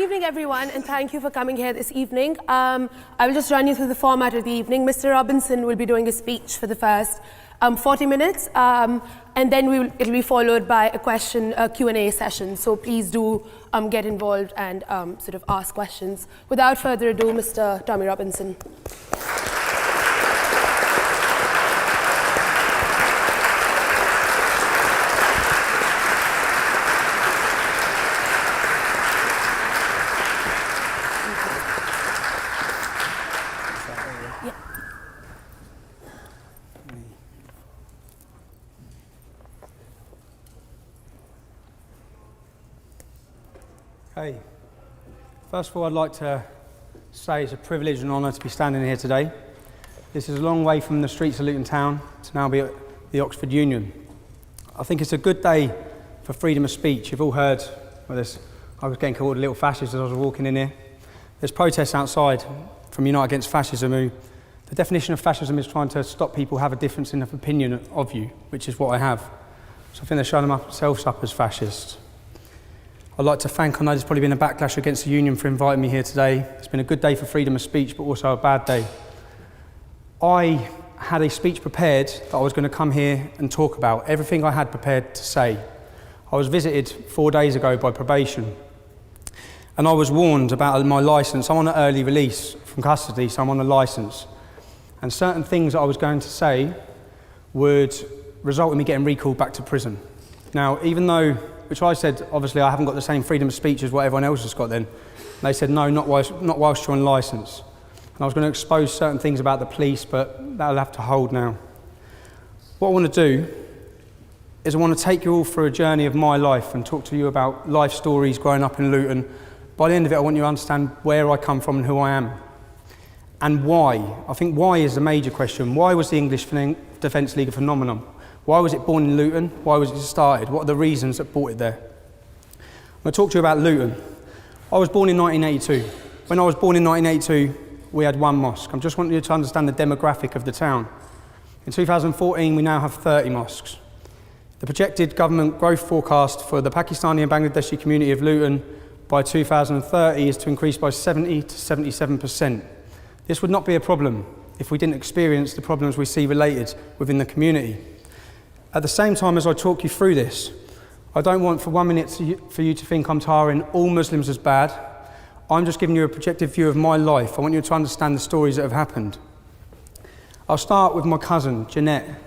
evening, everyone, and thank you for coming here this evening. I will just run you through the format of the evening. Mr. Robinson will be doing a speech for the first 40 minutes, and then it'll be followed by a Q&A session. So please do get involved and sort of ask questions. Without further ado, Mr. Tommy Robinson. Hey, first of all, I'd like to say it's a privilege and honour to be standing here today. This is a long way from the streets of Luton Town to now be at the Oxford Union. I think it's a good day for freedom of speech. You've all heard, I was getting called a little fascist as I was walking in here. There's protests outside from Unite Against Fascism the definition of fascism is trying to stop people have a difference in opinion of you, which is what I have. So I think they're showing themselves up as fascists. I'd like to thank, I know there's probably been a backlash against the union for inviting me here today. It's been a good day for freedom of speech, but also a bad day. I had a speech prepared that I was going to come here and talk about, everything I had prepared to say. I was visited 4 days ago by probation, and I was warned about my licence. I'm on an early release from custody, so I'm on a licence. And certain things that I was going to say would result in me getting recalled back to prison. Now, even though, which I said, obviously I haven't got the same freedom of speech as what everyone else has got then. And they said, no, not whilst you're on licence. And I was going to expose certain things about the police, but that'll have to hold now. What I want to do is I want to take you all through a journey of my life and talk to you about life stories growing up in Luton. By the end of it, I want you to understand where I come from and who I am. And why. I think why is the major question. Why was the English Defence League a phenomenon? Why was it born in Luton? Why was it started? What are the reasons that brought it there? I'm going to talk to you about Luton. I was born in 1982. When I was born in 1982, we had one mosque. I just want you to understand the demographic of the town. In 2014, we now have 30 mosques. The projected government growth forecast for the Pakistani and Bangladeshi community of Luton by 2030 is to increase by 70 to 77%. This would not be a problem if we didn't experience the problems we see related within the community. At the same time as I talk you through this, I don't want for 1 minute for you to think I'm tarring all Muslims as bad. I'm just giving you a projected view of my life. I want you to understand the stories that have happened. I'll start with my cousin, Jeanette,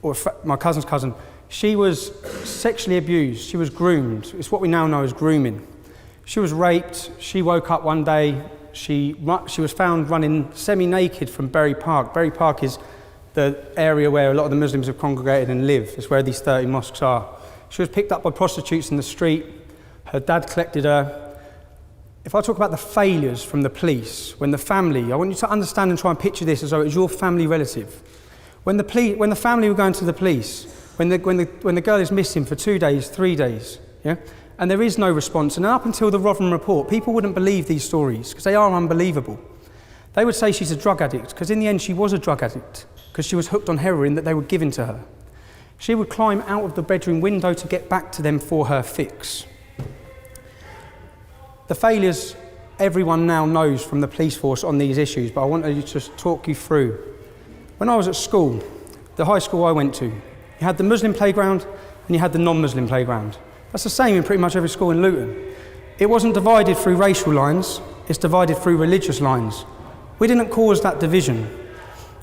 or my cousin's cousin. She was sexually abused. She was groomed. It's what we now know as grooming. She was raped. She woke up one day. She was found running semi-naked from Bury Park. Bury Park is the area where a lot of the Muslims have congregated and live. It's where these 30 mosques are. She was picked up by prostitutes in the street. Her dad collected her. If I talk about the failures from the police, when the family, I want you to understand and try and picture this as though it was your family relative. When the family were going to the police, when the girl is missing for 2 days, 3 days, yeah, and there is no response, and up until the Rotherham report, people wouldn't believe these stories because they are unbelievable. They would say she's a drug addict because in the end she was a drug addict because she was hooked on heroin that they were giving to her. She would climb out of the bedroom window to get back to them for her fix. The failures everyone now knows from the police force on these issues, but I want to just talk you through. When I was at school, the high school I went to, you had the Muslim playground and you had the non-Muslim playground. That's the same in pretty much every school in Luton. It wasn't divided through racial lines, it's divided through religious lines. We didn't cause that division.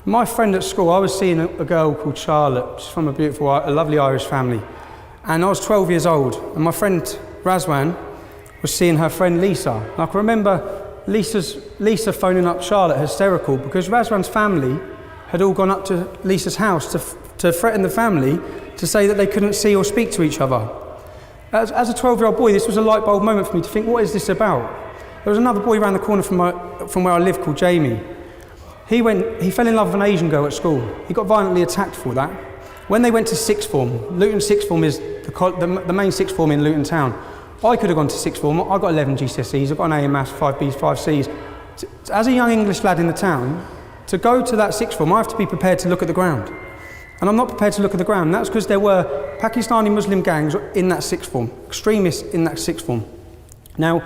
My friend at school, I was seeing a girl called Charlotte. She's from a lovely Irish family. And I was 12 years old, and my friend Razwan was seeing her friend Lisa. And I can remember Lisa phoning up Charlotte hysterical because Razwan's family had all gone up to Lisa's house to threaten the family to say that they couldn't see or speak to each other. As a 12-year-old boy, this was a light bulb moment for me to think, what is this about? There was another boy around the corner from where I live called Jamie. He fell in love with an Asian girl at school. He got violently attacked for that. When they went to sixth form, Luton sixth form is the main sixth form in Luton Town. I could have gone to sixth form. I got 11 GCSEs, I've got an A in maths, 5 Bs, 5 Cs. As a young English lad in the town, to go to that sixth form, I have to be prepared to look at the ground. And I'm not prepared to look at the ground. That's because there were Pakistani Muslim gangs in that sixth form, extremists in that sixth form. Now,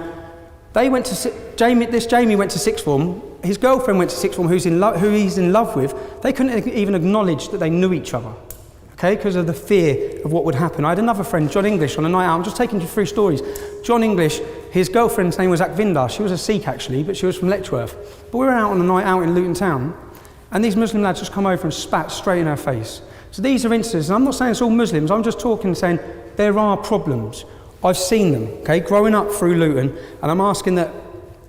They went to Jamie went to sixth form. His girlfriend went to sixth form, who he's in love with. They couldn't even acknowledge that they knew each other, okay, because of the fear of what would happen. I had another friend, John English, on a night out. I'm just taking you through stories. John English, his girlfriend's name was Akvinder. She was a Sikh actually, but she was from Letchworth. But we were out on a night out in Luton Town, and these Muslim lads just come over and spat straight in her face. So these are incidents, and I'm not saying it's all Muslims. I'm just talking, saying there are problems. I've seen them, okay, growing up through Luton, and I'm asking that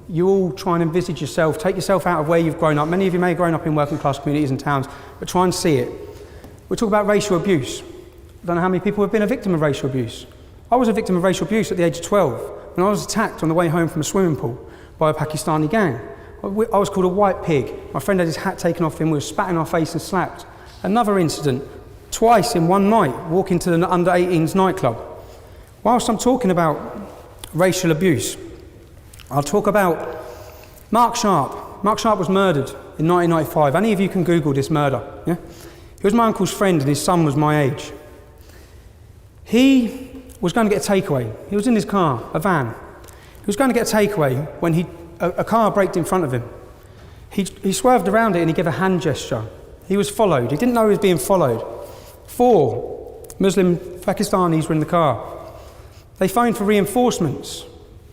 you all try and envisage yourself, take yourself out of where you've grown up. Many of you may have grown up in working class communities and towns, but try and see it. We talk about racial abuse. I don't know how many people have been a victim of racial abuse. I was a victim of racial abuse at the age of 12 when I was attacked on the way home from a swimming pool by a Pakistani gang. I was called a white pig. My friend had his hat taken off him, we were spat in our face and slapped. Another incident, twice in one night, walking to the under-18s nightclub. Whilst I'm talking about racial abuse, I'll talk about Mark Sharp. Mark Sharp was murdered in 1995. Any of you can Google this murder, yeah? He was my uncle's friend and his son was my age. He was going to get a takeaway. He was in his car, a van. He was going to get a takeaway when a car braked in front of him. He swerved around it and he gave a hand gesture. He was followed. He didn't know he was being followed. 4 Muslim Pakistanis were in the car. They phoned for reinforcements.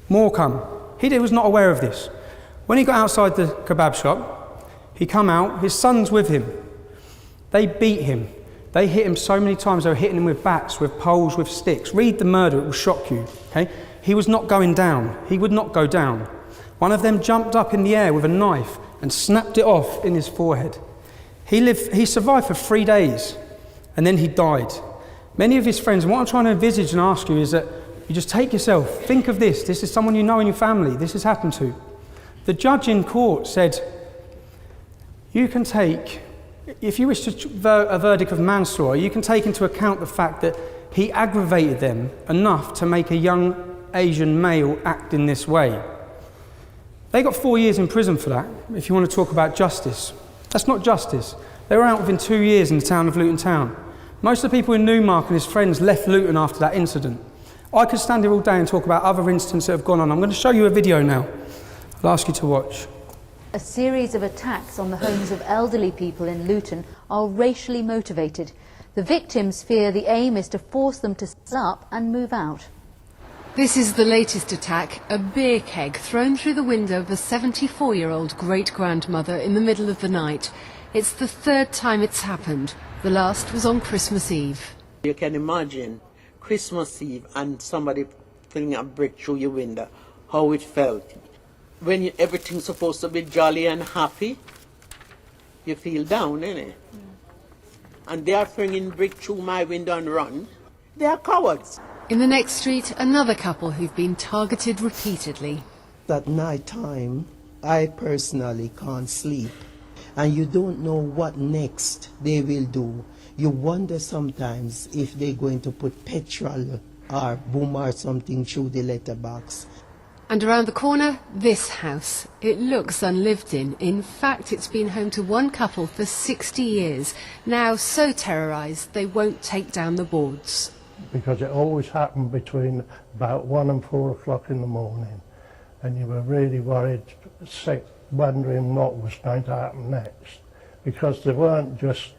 More come. He was not aware of this. When he got outside the kebab shop, he come out, his son's with him. They beat him. They hit him so many times, they were hitting him with bats, with poles, with sticks. Read the murder, it will shock you, okay? He was not going down. He would not go down. One of them jumped up in the air with a knife and snapped it off in his forehead. He survived for 3 days, and then he died. Many of his friends, and what I'm trying to envisage and ask you is that you just take yourself, think of this. This is someone you know in your family. This has happened to. The judge in court said, you can take, if you wish to a verdict of manslaughter, you can take into account the fact that he aggravated them enough to make a young Asian male act in this way. They got 4 years in prison for that, if you want to talk about justice. That's not justice. They were out within 2 years in the town of Luton Town. Most of the people in Newmark and his friends left Luton after that incident. I could stand here all day and talk about other incidents that have gone on. I'm going to show you a video now. I'll ask you to watch. A series of attacks on the homes of elderly people in Luton are racially motivated. The victims fear the aim is to force them to sit up and move out. This is the latest attack, a beer keg thrown through the window of a 74-year-old great-grandmother in the middle of the night. It's the 3rd time it's happened. The last was on Christmas Eve. You can imagine Christmas Eve and somebody flinging a brick through your window, how it felt. When everything's supposed to be jolly and happy, you feel down, innit? And they are flinging brick through my window and run. They are cowards. In the next street, another couple who've been targeted repeatedly. At night time, I personally can't sleep. And you don't know what next they will do. You wonder sometimes if they're going to put petrol or boom or something through the letterbox. And around the corner, this house. It looks unlived in. In fact, it's been home to one couple for 60 years. Now so terrorised, they won't take down the boards. Because it always happened between about 1 and 4 o'clock in the morning. And you were really worried, sick, wondering what was going to happen next. Because they weren't just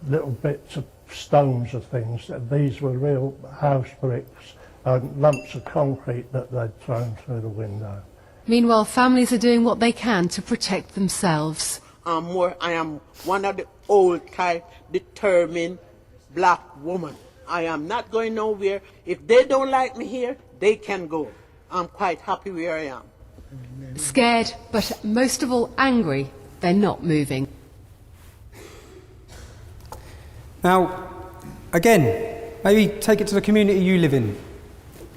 little bits of stones of things. These were real house bricks and lumps of concrete that they'd thrown through the window. Meanwhile, families are doing what they can to protect themselves. I am one of the old type, determined black woman. I am not going nowhere. If they don't like me here, they can go. I'm quite happy where I am. Scared, but most of all angry, they're not moving. Now, again, maybe take it to the community you live in.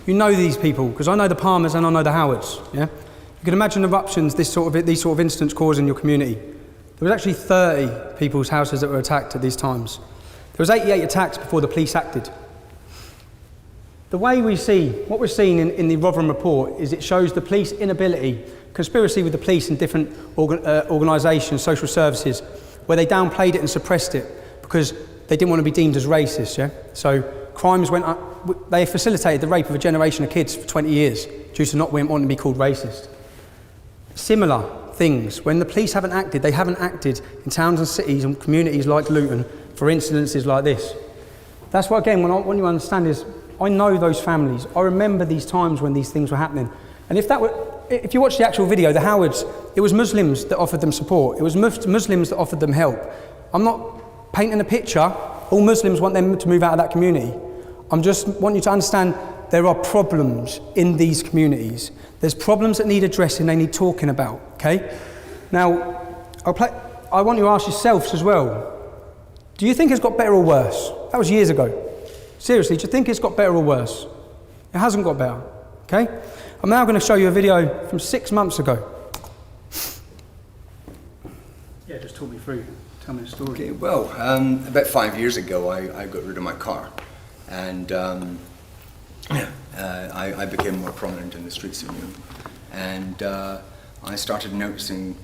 You know these people, because I know the Palmers and I know the Howards, yeah? You can imagine eruptions these sort of incidents cause in your community. There was actually 30 people's houses that were attacked at these times. There was 88 attacks before the police acted. The way we see, what we're seeing in the Rotherham report is it shows the police inability, conspiracy with the police and different organisations, social services, where they downplayed it and suppressed it because they didn't want to be deemed as racist, yeah? So crimes went up, they facilitated the rape of a generation of kids for 20 years due to not wanting to be called racist. Similar things, when the police haven't acted, they haven't acted in towns and cities and communities like Luton for incidences like this. That's what, again, what you understand is, I know those families. I remember these times when these things were happening. And if you watch the actual video, the Howards, it was Muslims that offered them support. It was Muslims that offered them help. I'm not painting a picture. All Muslims want them to move out of that community. I'm just want you to understand there are problems in these communities. There's problems that need addressing, they need talking about, okay? Now, I want you to ask yourselves as well, do you think it's got better or worse? That was years ago. Seriously, do you think it's got better or worse? It hasn't got better, okay? I'm now going to show you a video from 6 months ago. Yeah, just talk me through. Tell me the story. Okay, well, about 5 years ago, I got rid of my car, and I became more prominent in the streets of Newham, and I started noticing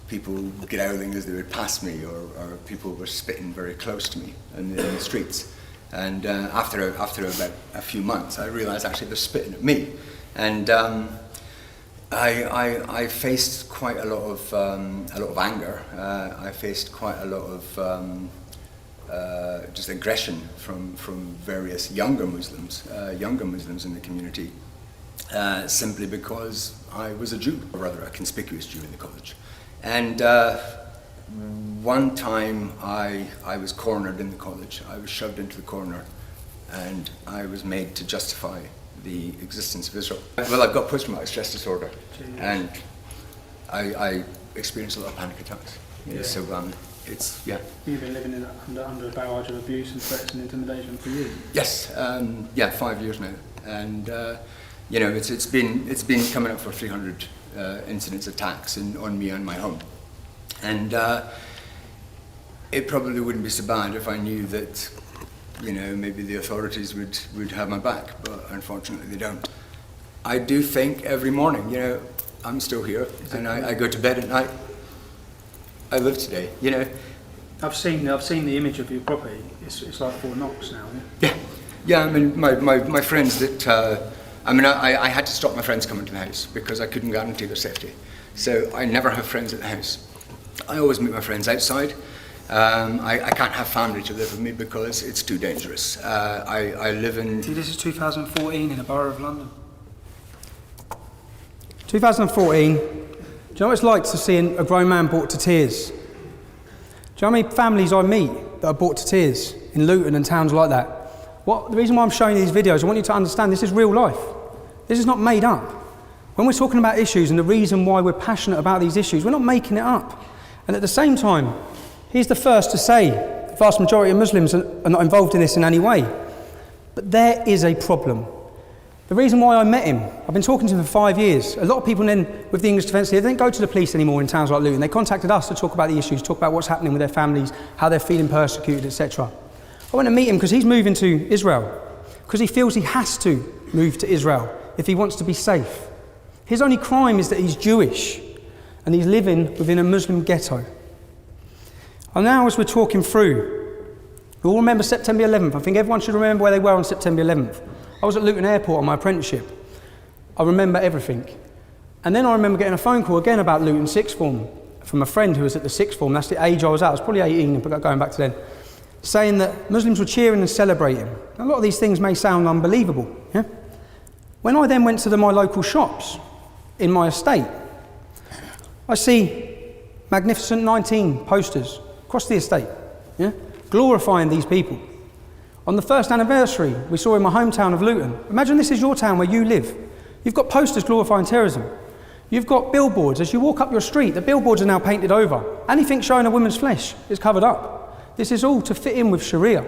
people get out of things as they would pass me, or people were spitting very close to me in the streets. And after about a few months, I realised actually they're spitting at me, and I faced quite a lot of anger. I faced quite a lot of just aggression from various younger Muslims in the community, simply because I was a Jew, or rather a conspicuous Jew in the college. And one time I was cornered in the college. I was shoved into the corner, and I was made to justify the existence of Israel. Well, I've got post-traumatic stress disorder, and I experienced a lot of panic attacks. You know, so it's, yeah. You've been living under a barrage of abuse and threats and intimidation for years? Yes, 5 years now, and you know, it's been coming up for 300 incidents, attacks on me and my home, and it probably wouldn't be so bad if I knew that, you know, maybe the authorities would have my back, but unfortunately they don't. I do think every morning, you know, I'm still here, and I go to bed at night. I live today, you know. I've seen the image of your property. It's like Fort Knox now, Yeah. I mean, my friends that I had to stop my friends coming to the house because I couldn't guarantee their safety. So I never have friends at the house. I always meet my friends outside. I can't have family to live with me because it's too dangerous. I live in... See, this is 2014 in the Borough of London. 2014. Do you know what it's like to see a grown man brought to tears? Do you know how many families I meet that are brought to tears in Luton and towns like that? The reason why I'm showing you these videos, I want you to understand this is real life. This is not made up. When we're talking about issues and the reason why we're passionate about these issues, we're not making it up. And at the same time, he's the first to say the vast majority of Muslims are not involved in this in any way. But there is a problem. The reason why I met him, I've been talking to him for 5 years. A lot of people then, with the English Defence League, they don't go to the police anymore in towns like Luton. They contacted us to talk about the issues, talk about what's happening with their families, how they're feeling persecuted, etc. I went to meet him because he's moving to Israel, because he feels he has to move to Israel if he wants to be safe. His only crime is that he's Jewish and he's living within a Muslim ghetto. And now as we're talking through, we all remember September 11th. I think everyone should remember where they were on September 11th. I was at Luton Airport on my apprenticeship. I remember everything. And then I remember getting a phone call again about Luton sixth form from a friend who was at the sixth form. That's the age I was at. I was probably 18, but going back to then. Saying that Muslims were cheering and celebrating. A lot of these things may sound unbelievable. Yeah? When I then went to my local shops in my estate, I see Magnificent 19 posters across the estate, yeah? Glorifying these people. On the first anniversary we saw in my hometown of Luton, imagine this is your town where you live. You've got posters glorifying terrorism. You've got billboards. As you walk up your street, the billboards are now painted over. Anything showing a woman's flesh is covered up. This is all to fit in with Sharia.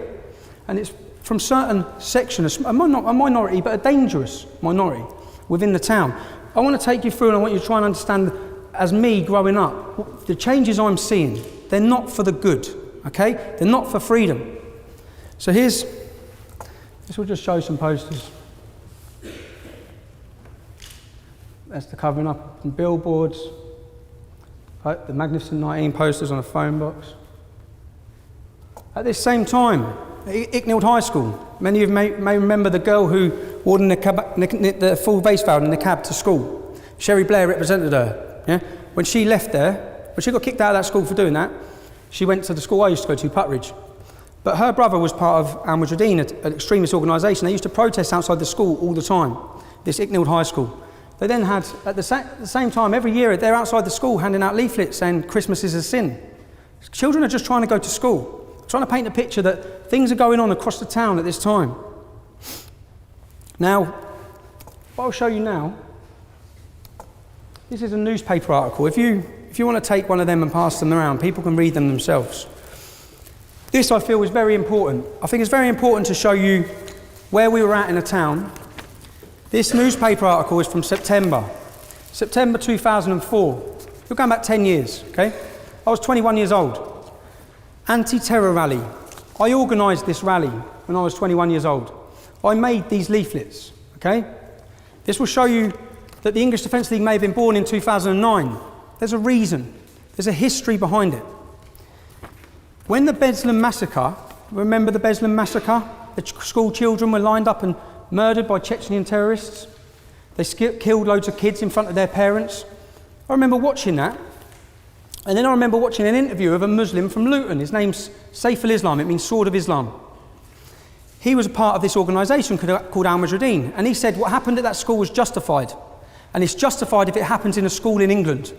And it's from certain sections, a minority, but a dangerous minority within the town. I want to take you through and I want you to try and understand, as me growing up, the changes I'm seeing, they're not for the good, okay? They're not for freedom. So this will just show some posters. That's the covering up and billboards. The Magnificent 19 posters on a phone box. At this same time, at Icknield High School, Many of you may remember the girl who wore the full vase veil in the cab to school. Sherry Blair represented her. Yeah? When she left there, when she got kicked out of that school for doing that, she went to the school I used to go to, Putteridge. But her brother was part of Al Mujahideen, an extremist organisation. They used to protest outside the school all the time, this Icknield High School. They then had, at the same time, every year, they're outside the school handing out leaflets saying Christmas is a sin. Children are just trying to go to school, trying to paint a picture that things are going on across the town at this time. Now, what I'll show you now, this is a newspaper article. If you want to take one of them and pass them around, people can read them themselves. This, I feel, is very important. I think it's very important to show you where we were at in a town. This newspaper article is from September 2004. We're going back 10 years, okay? I was 21 years old. Anti-terror rally. I organised this rally when I was 21 years old. I made these leaflets, okay? This will show you that the English Defence League may have been born in 2009. There's a reason. There's a history behind it. When the Beslan massacre, remember the Beslan massacre? The school children were lined up and murdered by Chechen terrorists. They killed loads of kids in front of their parents. I remember watching that. And then I remember watching an interview of a Muslim from Luton. His name's Saif al-Islam, it means Sword of Islam. He was a part of this organisation called Al Mujahideen, and he said what happened at that school was justified. And it's justified if it happens in a school in England.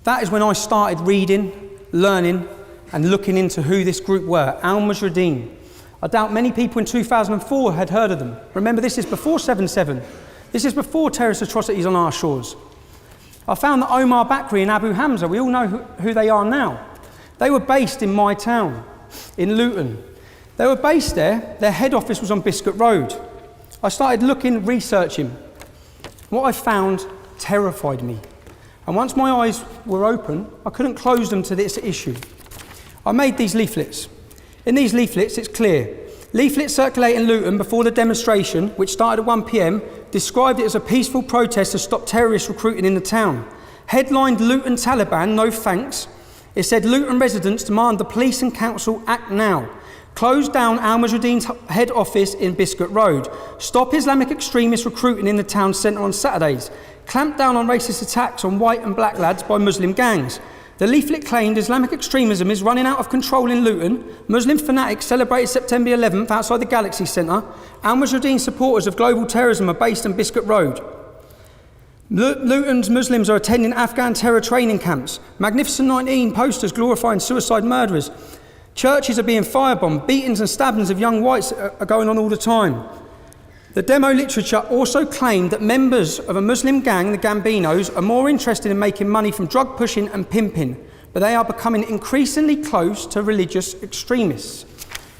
That is when I started reading, learning, and looking into who this group were, Al Mujahideen. I doubt many people in 2004 had heard of them. Remember, this is before 7/7. This is before terrorist atrocities on our shores. I found that Omar Bakri and Abu Hamza, we all know who they are now. They were based in my town, in Luton. They were based there. Their head office was on Biscuit Road. I started looking, researching. What I found terrified me. And once my eyes were open, I couldn't close them to this issue. I made these leaflets. In these leaflets, it's clear. Leaflets circulating in Luton before the demonstration, which started at 1 p.m, described it as a peaceful protest to stop terrorist recruiting in the town. Headlined Luton Taliban, no thanks. It said Luton residents demand the police and council act now. Close down Al Mujahideen's head office in Biscuit Road. Stop Islamic extremists recruiting in the town centre on Saturdays. Clamp down on racist attacks on white and black lads by Muslim gangs. The leaflet claimed Islamic extremism is running out of control in Luton. Muslim fanatics celebrated September 11th outside the Galaxy Centre. Al Mujahideen supporters of global terrorism are based in Biscuit Road. Luton's Muslims are attending Afghan terror training camps. Magnificent 19 posters glorifying suicide murderers. Churches are being firebombed. Beatings and stabbings of young whites are going on all the time. The demo literature also claimed that members of a Muslim gang, the Gambinos, are more interested in making money from drug pushing and pimping, but they are becoming increasingly close to religious extremists.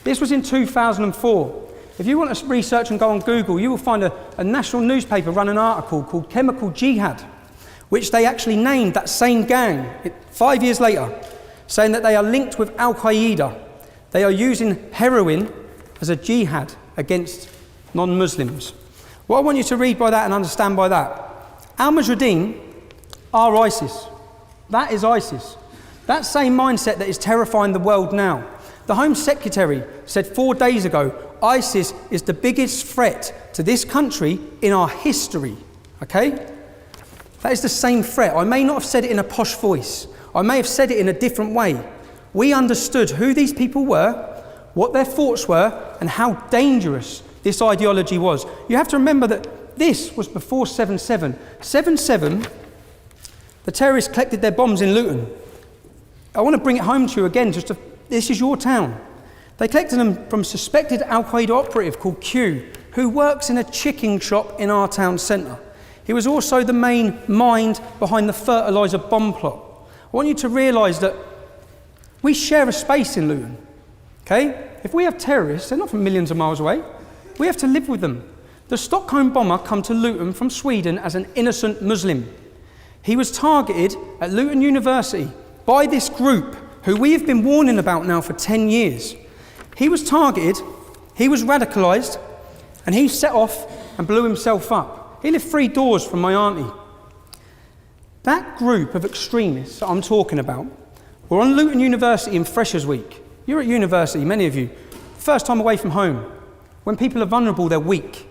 This was in 2004. If you want to research and go on Google, you will find a national newspaper run an article called Chemical Jihad, which they actually named that same gang 5 years later, saying that they are linked with Al-Qaeda. They are using heroin as a jihad against non-Muslims. What I want you to read by that and understand by that, Al Mujahideen are ISIS. That is ISIS. That same mindset that is terrifying the world now. The Home Secretary said 4 days ago, ISIS is the biggest threat to this country in our history. Okay? That is the same threat. I may not have said it in a posh voice. I may have said it in a different way. We understood who these people were, what their thoughts were, and how dangerous this ideology was. You have to remember that this was before 7/7. 7/7, the terrorists collected their bombs in Luton. I want to bring it home to you again, this is your town. They collected them from a suspected Al-Qaeda operative called Q, who works in a chicken shop in our town centre. He was also the main mind behind the fertiliser bomb plot. I want you to realise that we share a space in Luton, okay? If we have terrorists, they're not from millions of miles away. We have to live with them. The Stockholm bomber come to Luton from Sweden as an innocent Muslim. He was targeted at Luton University by this group, who we have been warning about now for 10 years. He was targeted, he was radicalised, and he set off and blew himself up. He lived 3 doors from my auntie. That group of extremists that I'm talking about were on Luton University in Freshers Week. You're at university, many of you. First time away from home. when people are vulnerable, they're weak.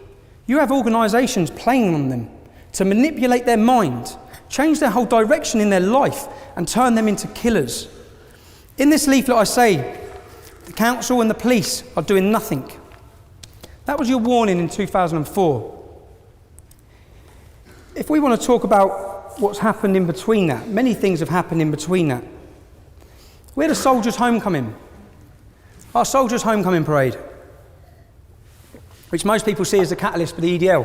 You have organisations playing on them to manipulate their mind, change their whole direction in their life, and turn them into killers. In this leaflet I say, the council and the police are doing nothing. That was your warning in 2004. If we want to talk about what's happened in between that, many things have happened in between that. We had a soldiers' homecoming. Our soldiers' homecoming parade, which most people see as the catalyst for the EDL.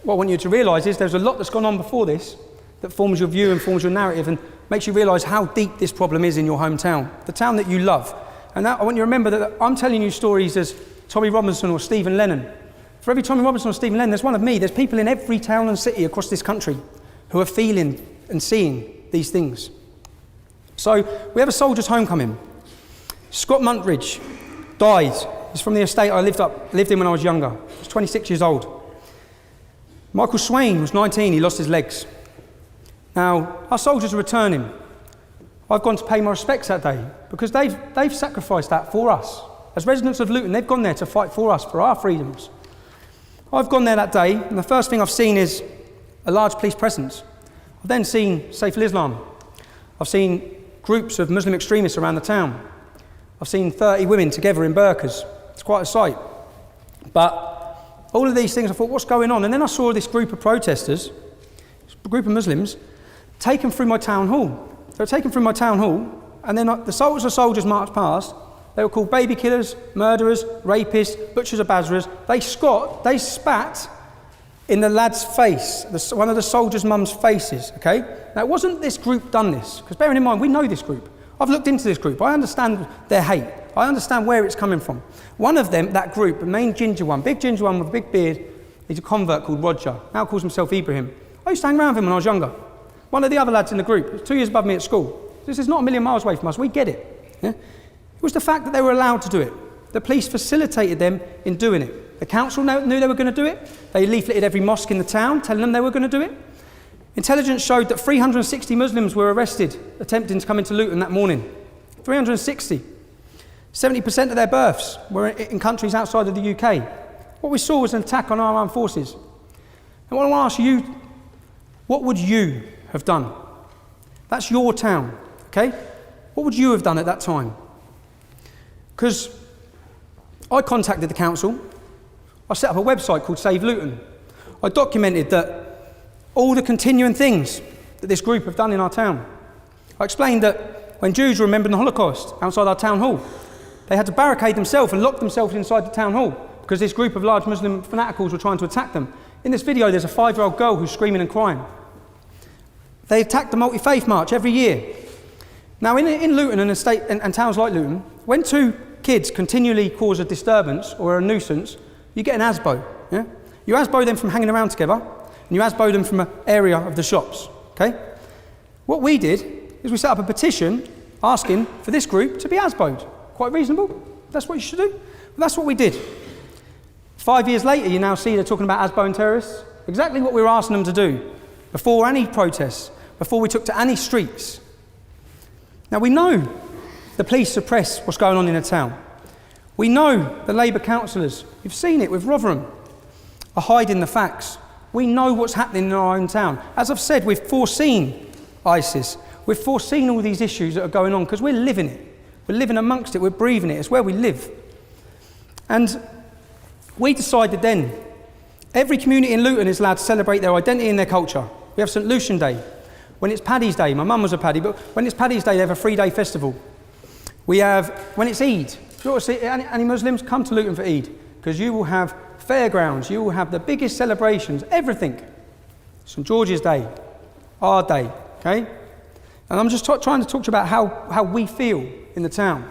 What I want you to realise is there's a lot that's gone on before this that forms your view and forms your narrative and makes you realise how deep this problem is in your hometown, the town that you love. And that, I want you to remember that I'm telling you stories as Tommy Robinson or Stephen Lennon. For every Tommy Robinson or Stephen Lennon, there's one of me. There's people in every town and city across this country who are feeling and seeing these things. So we have a soldiers' homecoming. Scott Muntridge died. He's from the estate I lived in when I was younger. I was 26 years old. Michael Swain was 19, he lost his legs. Now, our soldiers are returning. I've gone to pay my respects that day because they've sacrificed that for us. As residents of Luton, they've gone there to fight for us, for our freedoms. I've gone there that day, and the first thing I've seen is a large police presence. I've then seen Saif al-Islam. I've seen groups of Muslim extremists around the town. I've seen 30 women together in burqas. It's quite a sight. But all of these things, I thought, what's going on? And then I saw this group of protesters, a group of Muslims, taken through my town hall. They were taken through my town hall, and then the soldiers marched past. They were called baby killers, murderers, rapists, butchers of Basras. They spat in the lad's face, one of the soldiers' mum's faces, okay? Now, it wasn't this group done this, because bearing in mind, we know this group. I've looked into this group. I understand their hate. I understand where it's coming from. One of them, that group, the main ginger one, big ginger one with a big beard, he's a convert called Roger. Now calls himself Ibrahim. I used to hang around with him when I was younger. One of the other lads in the group, 2 years above me at school. This is not a million miles away from us. We get it. Yeah? It was the fact that they were allowed to do it. The police facilitated them in doing it. The council knew they were going to do it. They leafleted every mosque in the town, telling them they were going to do it. Intelligence showed that 360 Muslims were arrested attempting to come into Luton that morning. 360. 70% of their births were in countries outside of the UK. What we saw was an attack on our armed forces. And I want to ask you, what would you have done? That's your town, okay? What would you have done at that time? Because I contacted the council. I set up a website called Save Luton. I documented that all the continuing things that this group have done in our town. I explained that when Jews were remembering the Holocaust outside our town hall, they had to barricade themselves and lock themselves inside the town hall because this group of large Muslim fanaticals were trying to attack them. In this video, there's a 5-year-old girl who's screaming and crying. They attack the multi-faith march every year. Now, in Luton and estate and towns like Luton, when 2 kids continually cause a disturbance or a nuisance, you get an ASBO. Yeah? You ASBO them from hanging around together, and you ASBO them from an area of the shops. Okay? What we did is we set up a petition asking for this group to be ASBO'd. Quite reasonable. That's what you should do. Well, that's what we did. 5 years later, you now see they're talking about ASBOing terrorists. Exactly what we were asking them to do before any protests, before we took to any streets. Now, we know the police suppress what's going on in the town. We know the Labour councillors, you've seen it with Rotherham, are hiding the facts. We know what's happening in our own town. As I've said, we've foreseen ISIS. We've foreseen all these issues that are going on because we're living it. We're living amongst it. We're breathing it. It's where we live. And we decided then, every community in Luton is allowed to celebrate their identity and their culture. We have St Lucian Day. When it's Paddy's Day, my mum was a Paddy, but when it's Paddy's Day, they have a 3-day festival. We have, when it's Eid, if you want to see any Muslims, come to Luton for Eid, because you will have fairgrounds, you will have the biggest celebrations, everything. St George's Day, our day, okay? And I'm just trying to talk to you about how we feel in the town.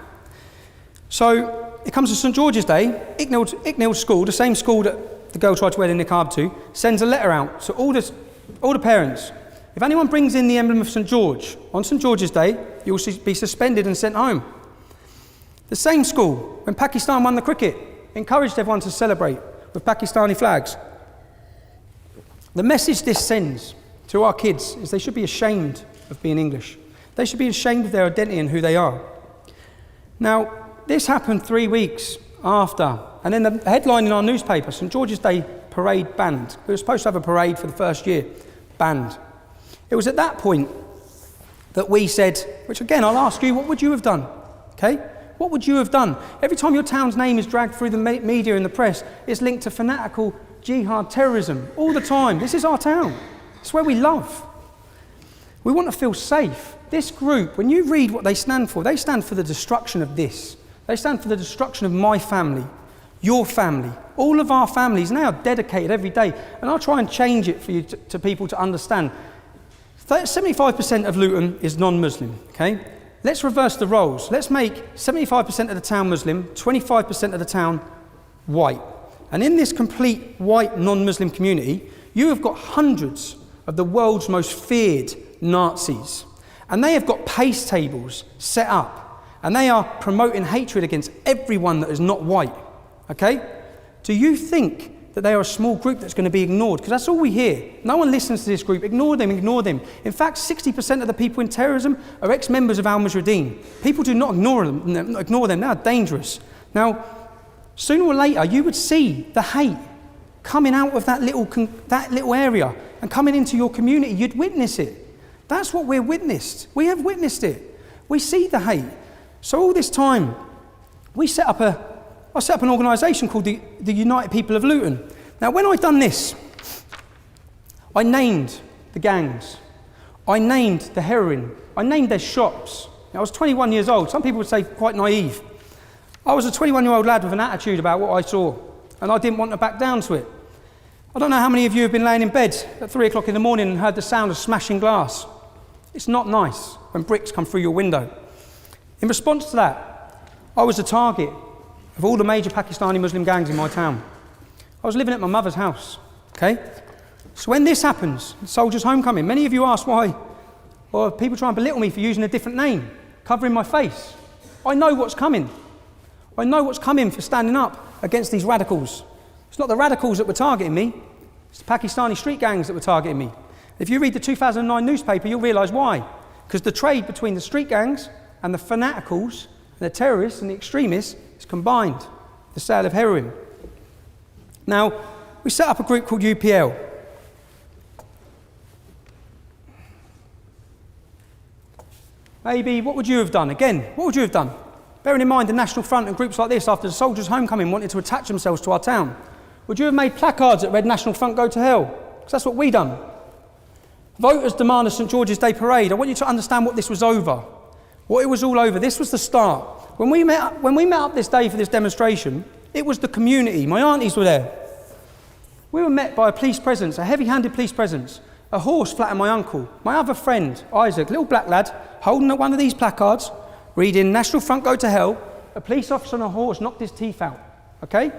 So it comes to St George's Day, Icknield School, the same school that the girl tried to wear the niqab to, sends a letter out to all the parents. If anyone brings in the emblem of St George on St George's Day, you will be suspended and sent home. The same school, when Pakistan won the cricket, encouraged everyone to celebrate with Pakistani flags. The message this sends to our kids is they should be ashamed of being English. They should be ashamed of their identity and who they are. Now, this happened 3 weeks after. And then the headline in our newspaper, St George's Day Parade banned. We were supposed to have a parade for the first year, banned. It was at that point that we said, which again, I'll ask you, what would you have done? Okay? What would you have done? Every time your town's name is dragged through the media and the press, it's linked to fanatical jihad terrorism all the time. This is our town. It's where we love. We want to feel safe. This group, when you read what they stand for the destruction of this. They stand for the destruction of my family, your family. All of our families now dedicated every day. And I'll try and change it for you to people to understand. 75% of Luton is non-Muslim, okay? Let's reverse the roles. Let's make 75% of the town Muslim, 25% of the town white. And in this complete white non-Muslim community, you have got hundreds of the world's most feared Nazis. And they have got pace tables set up. And they are promoting hatred against everyone that is not white. Okay? Do you think that they are a small group that's going to be ignored? Because that's all we hear. No one listens to this group. Ignore them, ignore them. In fact, 60% of the people in terrorism are ex-members of Al-Mujahideen. People do not ignore them. They are dangerous. Now, sooner or later, you would see the hate coming out of that little area and coming into your community. You'd witness it. That's what we're witnessed. We have witnessed it. We see the hate. So all this time, I set up an organisation called the United People of Luton. Now, when I'd done this, I named the gangs. I named the heroin. I named their shops. Now, I was 21 years old. Some people would say quite naive. I was a 21-year-old lad with an attitude about what I saw, and I didn't want to back down to it. I don't know how many of you have been laying in bed at 3 o'clock in the morning and heard the sound of smashing glass. It's not nice when bricks come through your window. In response to that, I was the target of all the major Pakistani Muslim gangs in my town. I was living at my mother's house, okay? So when this happens, Soldiers' Homecoming, many of you ask why, or people try and belittle me for using a different name, covering my face. I know what's coming. I know what's coming for standing up against these radicals. It's not the radicals that were targeting me, it's the Pakistani street gangs that were targeting me. If you read the 2009 newspaper, you'll realise why. Because the trade between the street gangs and the fanaticals, and the terrorists and the extremists is combined, the sale of heroin. Now, we set up a group called UPL. Maybe, what would you have done? Again, what would you have done? Bearing in mind the National Front and groups like this, after the Soldiers' Homecoming, wanted to attach themselves to our town. Would you have made placards that read National Front go to hell? Because that's what we done. Voters demand a St George's Day parade. I want you to understand what this was over. What it was all over. This was the start. When we met up this day for this demonstration, it was the community. My aunties were there. We were met by a police presence, a heavy-handed police presence. A horse flattened my uncle. My other friend, Isaac, little black lad, holding one of these placards, reading National Front go to hell. A police officer on a horse knocked his teeth out. Okay?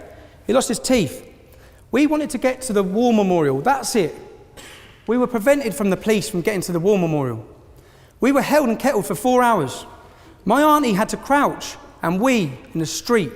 He lost his teeth. We wanted to get to the war memorial. That's it. We were prevented from the police from getting to the war memorial. We were held and kettled for 4 hours. My auntie had to crouch, and we in the street.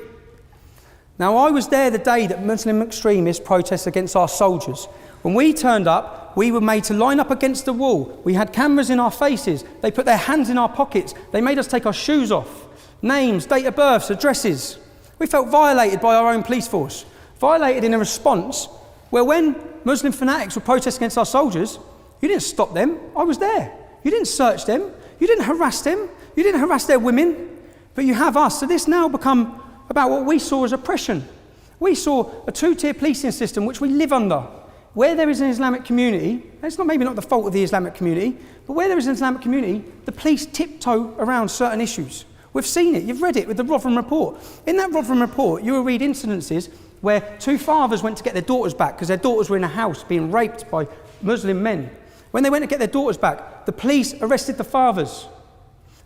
Now, I was there the day that Muslim extremists protested against our soldiers. When we turned up, we were made to line up against the wall. We had cameras in our faces. They put their hands in our pockets. They made us take our shoes off. Names, date of births, addresses. We felt violated by our own police force. Violated in a response where when Muslim fanatics were protesting against our soldiers, you didn't stop them. I was there. You didn't search them. You didn't harass them. You didn't harass their women. But you have us. So this now become about what we saw as oppression. We saw a two-tier policing system which we live under. Where there is an Islamic community, and it's maybe not the fault of the Islamic community, but where there is an Islamic community, the police tiptoe around certain issues. We've seen it. You've read it with the Rotherham report. In that Rotherham report, you will read incidences where 2 fathers went to get their daughters back because their daughters were in a house being raped by Muslim men. When they went to get their daughters back, the police arrested the fathers.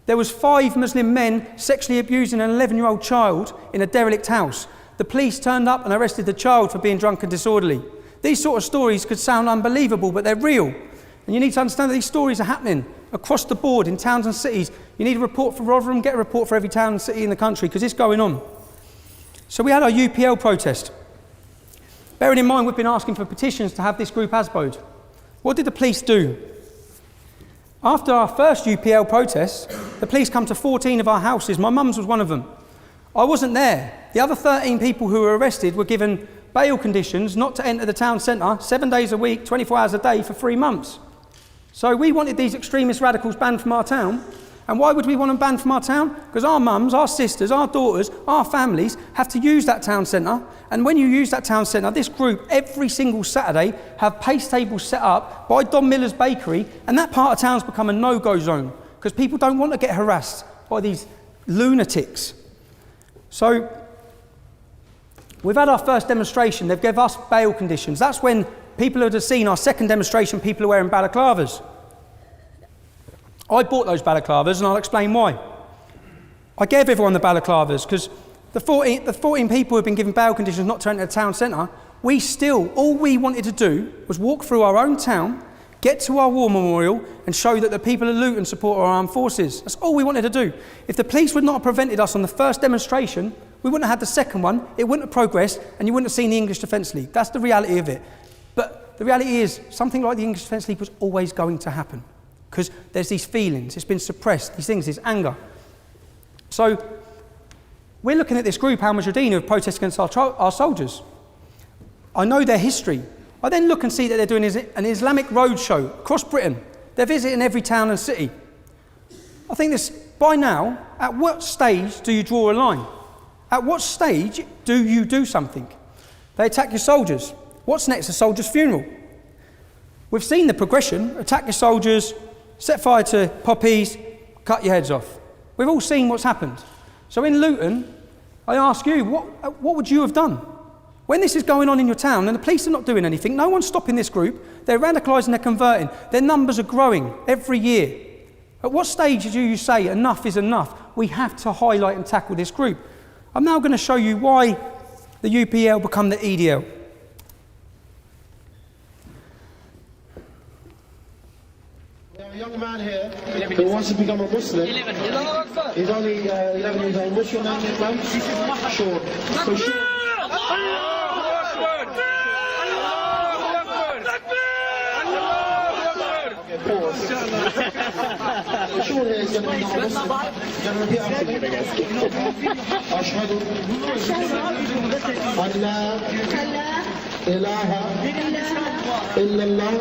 There was 5 Muslim men sexually abusing an 11-year-old child in a derelict house. The police turned up and arrested the child for being drunk and disorderly. These sort of stories could sound unbelievable, but they're real. And you need to understand that these stories are happening across the board in towns and cities. You need a report for Rotherham, get a report for every town and city in the country, because it's going on. So we had our UPL protest. Bearing in mind we've been asking for petitions to have this group ASBO'd. What did the police do? After our first UPL protest, the police come to 14 of our houses. My mum's was one of them. I wasn't there. The other 13 people who were arrested were given bail conditions not to enter the town centre 7 days a week, 24 hours a day for 3 months. So we wanted these extremist radicals banned from our town. And why would we want them banned from our town? Because our mums, our sisters, our daughters, our families have to use that town centre. And when you use that town centre, this group every single Saturday have pace tables set up by Don Miller's Bakery, and that part of town's become a no-go zone because people don't want to get harassed by these lunatics. So we've had our first demonstration. They've given us bail conditions. That's when people would have seen our second demonstration, people are wearing balaclavas. I bought those balaclavas and I'll explain why. I gave everyone the balaclavas because the 14 people who have been given bail conditions not to enter the town centre, all we wanted to do was walk through our own town, get to our war memorial and show that the people of Luton support our armed forces. That's all we wanted to do. If the police would not have prevented us on the first demonstration, we wouldn't have had the second one, it wouldn't have progressed, and you wouldn't have seen the English Defence League. That's the reality of it. But the reality is, something like the English Defence League was always going to happen because there's these feelings, it's been suppressed, these things, this anger. So we're looking at this group, Al Mujahideen, who have protested against our soldiers. I know their history. I then look and see that they're doing an Islamic roadshow across Britain. They're visiting every town and city. I think this, by now, at what stage do you draw a line? At what stage do you do something? They attack your soldiers. What's next? A soldier's funeral. We've seen the progression. Attack your soldiers, set fire to poppies, cut your heads off. We've all seen what's happened. So in Luton, I ask you, what would you have done? When this is going on in your town and the police are not doing anything, no one's stopping this group, they're radicalising, they're converting, their numbers are growing every year. At what stage do you say enough is enough? We have to highlight and tackle this group. I'm now going to show you why the UPL become the EDL. We have a young man here who wants to become a Muslim. He's only 11 years old. What's your name, man? Sean. So Sean. Pause. Sean here is going to become a Muslim. Going to repeat after me. Ashhadu an la ilaha illallah.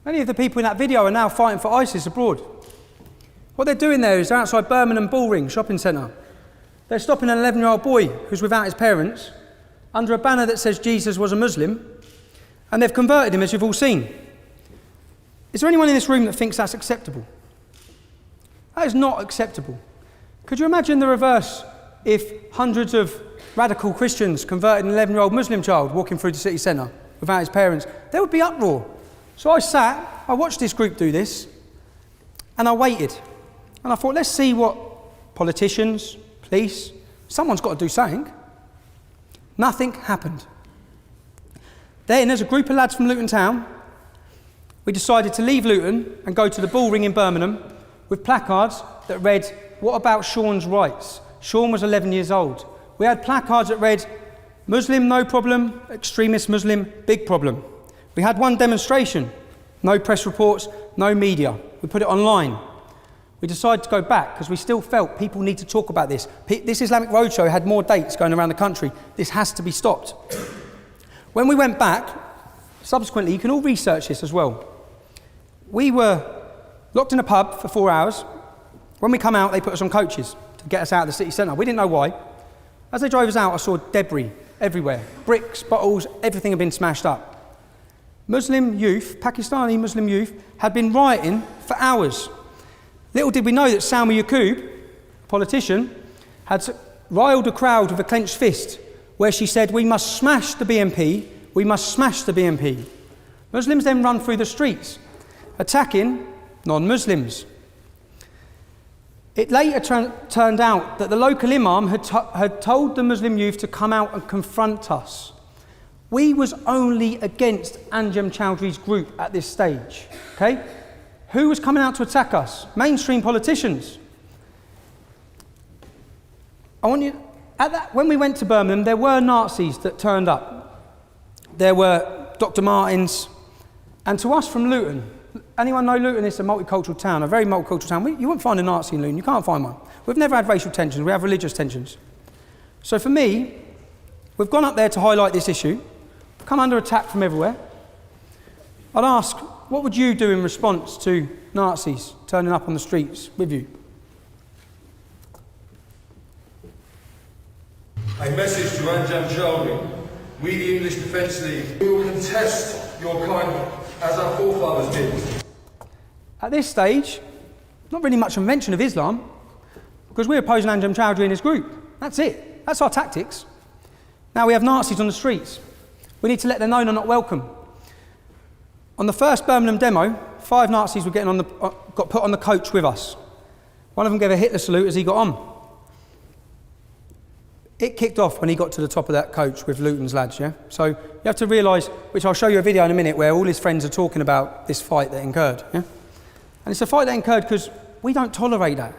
Many of the people in that video are now fighting for ISIS abroad. What they're doing there is they're outside Birmingham Bullring shopping centre. They're stopping an 11-year-old boy who's without his parents under a banner that says Jesus was a Muslim, and they've converted him, as you've all seen. Is there anyone in this room that thinks that's acceptable? That is not acceptable. Could you imagine the reverse if hundreds of radical Christians converted an 11-year-old Muslim child walking through the city centre without his parents? There would be uproar. So I watched this group do this, and I waited. And I thought, let's see what politicians, police, someone's got to do something. Nothing happened. Then, as a group of lads from Luton Town, we decided to leave Luton and go to the Bullring in Birmingham with placards that read, "What about Sean's rights?" Sean was 11 years old. We had placards that read, "Muslim, no problem, extremist Muslim, big problem." We had one demonstration, no press reports, no media. We put it online. We decided to go back because we still felt people need to talk about this. This Islamic Roadshow had more dates going around the country. This has to be stopped. When we went back, subsequently, you can all research this as well. We were locked in a pub for 4 hours. When we come out, they put us on coaches to get us out of the city centre. We didn't know why. As they drove us out, I saw debris everywhere. Bricks, bottles, everything had been smashed up. Muslim youth, Pakistani Muslim youth, had been rioting for hours. Little did we know that Salma Yaqub, a politician, had riled a crowd with a clenched fist where she said, "We must smash the BNP, we must smash the BNP." Muslims then run through the streets, attacking non-Muslims. It later turned out that the local imam had told the Muslim youth to come out and confront us. We was only against Anjem Chowdhury's group at this stage, okay? Who was coming out to attack us? Mainstream politicians. When we went to Birmingham, there were Nazis that turned up. There were Dr. Martins And to us from Luton, anyone know Luton is a multicultural town, a very multicultural town. You won't find a Nazi in Luton, you can't find one. We've never had racial tensions, we have religious tensions. So for me, we've gone up there to highlight this issue, come under attack from everywhere. I'd ask, what would you do in response to Nazis turning up on the streets with you? A message to Anjem Chowdhury. We, the English Defence League, we will contest your kind as our forefathers did. At this stage, not really much of a mention of Islam, because we're opposing Anjem Chowdhury and his group. That's it. That's our tactics. Now we have Nazis on the streets. We need to let them know they're not welcome. On the first Birmingham demo, 5 Nazis were got put on the coach with us. One of them gave a Hitler salute as he got on. It kicked off when he got to the top of that coach with Luton's lads, yeah? So you have to realise, which I'll show you a video in a minute, where all his friends are talking about this fight that incurred, yeah? And it's a fight that incurred because we don't tolerate that.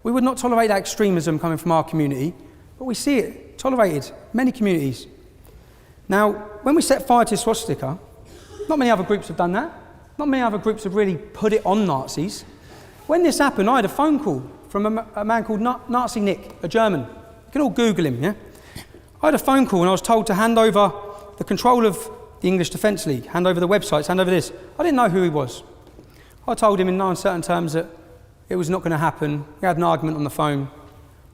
We would not tolerate that extremism coming from our community, but we see it tolerated in many communities. Now, when we set fire to swastika, not many other groups have done that. Not many other groups have really put it on Nazis. When this happened, I had a phone call from a man called Nazi Nick, a German. You can all Google him, yeah? I had a phone call and I was told to hand over the control of the English Defence League, hand over the websites, hand over this. I didn't know who he was. I told him in no uncertain terms that it was not going to happen. We had an argument on the phone.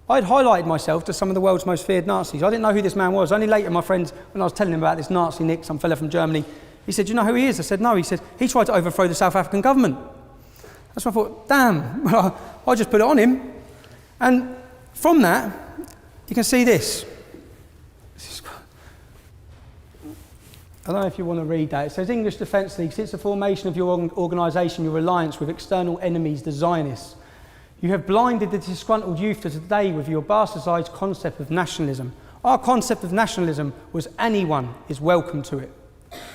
I'd highlighted myself to some of the world's most feared Nazis. I didn't know who this man was. Only later, my friends, when I was telling him about this Nazi Nick, some fella from Germany, he said, "Do you know who he is?" I said, "No." He said, "He tried to overthrow the South African government." That's when I thought, damn, well, I just put it on him. And from that, you can see this. I don't know if you want to read that. It says, English Defence League, since the formation of your organisation, your alliance with external enemies, the Zionists, you have blinded the disgruntled youth of today with your bastardised concept of nationalism. Our concept of nationalism was anyone is welcome to it.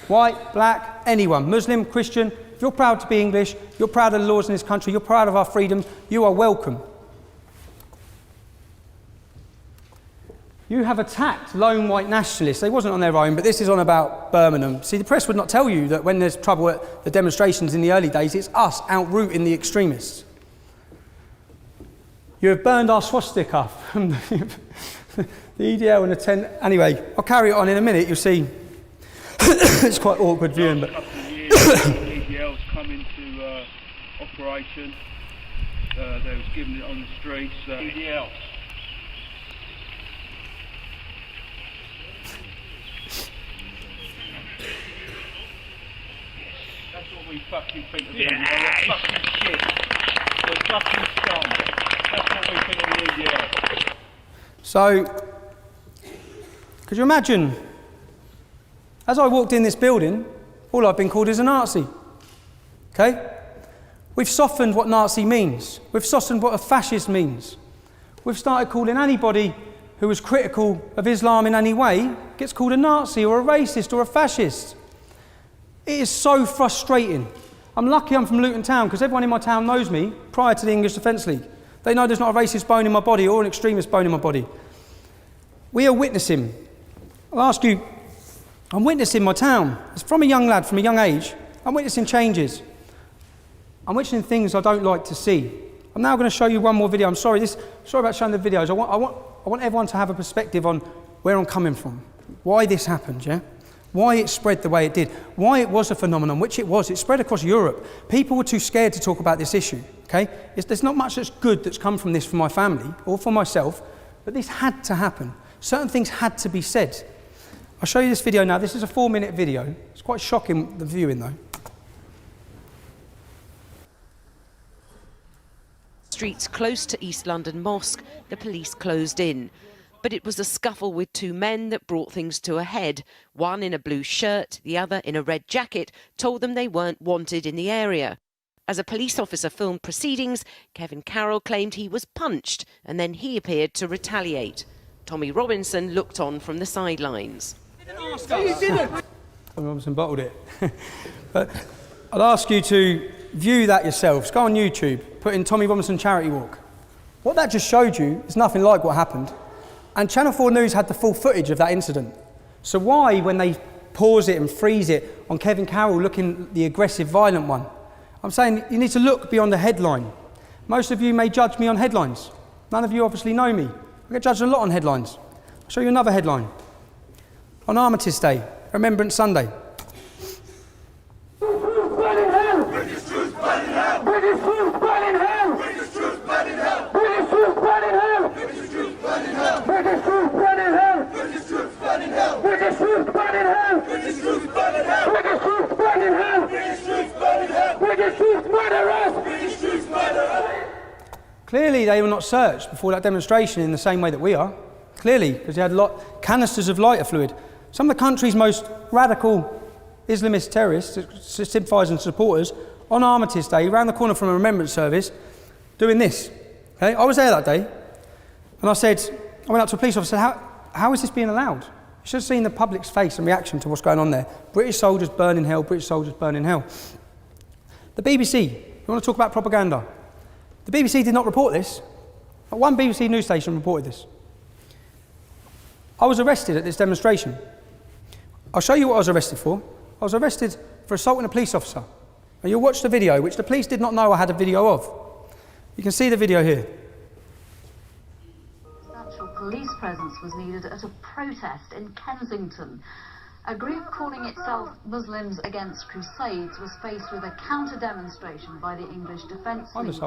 White, black, anyone, Muslim, Christian. If you're proud to be English, you're proud of the laws in this country, you're proud of our freedom, you are welcome. You have attacked lone white nationalists. They wasn't on their own, but this is on about Birmingham. See, the press would not tell you that when there's trouble at the demonstrations in the early days, it's us outrooting the extremists. You have burned our swastika from the EDL and the 10. Anyway, I'll carry it on in a minute. You'll see. It's quite awkward viewing, but. EDL's come into operation. They was given it on the streets. EDL. That's what we fucking think of them. They're fucking shit. They're fucking scum. That's what we think of the EDL. So, could you imagine, as I walked in this building, all I've been called is a Nazi. Okay? We've softened what Nazi means. We've softened what a fascist means. We've started calling anybody who was critical of Islam in any way, gets called a Nazi or a racist or a fascist. It is so frustrating. I'm lucky I'm from Luton Town because everyone in my town knows me prior to the English Defence League. They know there's not a racist bone in my body or an extremist bone in my body. We are witnessing. I'll ask you, I'm witnessing my town. It's from a young lad, from a young age. I'm witnessing changes. I'm witnessing things I don't like to see. I'm now going to show you one more video. I'm sorry about showing the videos. I want everyone to have a perspective on where I'm coming from, why this happened, yeah? Why it spread the way it did, why it was a phenomenon, which it was. It spread across Europe. People were too scared to talk about this issue, okay? There's not much that's good that's come from this for my family or for myself, but this had to happen. Certain things had to be said. I'll show you this video now. This is a 4-minute video. It's quite shocking, the viewing though. Streets close to East London Mosque, the police closed in. But it was a scuffle with 2 men that brought things to a head. One in a blue shirt, the other in a red jacket, told them they weren't wanted in the area. As a police officer filmed proceedings, Kevin Carroll claimed he was punched and then he appeared to retaliate. Tommy Robinson looked on from the sidelines. Tommy Robinson bottled it. But I'd ask you to view that yourselves. Go on YouTube, put in Tommy Robinson Charity Walk. What that just showed you is nothing like what happened. And Channel 4 News had the full footage of that incident. So why, when they pause it and freeze it on Kevin Carroll looking the aggressive, violent one. I'm saying you need to look beyond the headline. Most of you may judge me on headlines. None of you obviously know me. I get judged a lot on headlines. I'll show you another headline. On Armistice Day, Remembrance Sunday. Clearly they were not searched before that demonstration in the same way that we are. Clearly, because they had canisters of lighter fluid. Some of the country's most radical Islamist terrorists, sympathisers and supporters, on Armistice Day, round the corner from a remembrance service, doing this. Okay? I was there that day, and I went up to a police officer and said, how is this being allowed? You should have seen the public's face and reaction to what's going on there. British soldiers burn in hell, British soldiers burn in hell. The BBC, you want to talk about propaganda? The BBC did not report this. Not one BBC news station reported this. I was arrested at this demonstration. I'll show you what I was arrested for. I was arrested for assaulting a police officer. And you'll watch the video, which the police did not know I had a video of. You can see the video here. Substantial police presence was needed at a protest in Kensington. A group calling itself Muslims Against Crusades was faced with a counter-demonstration by the English Defence League.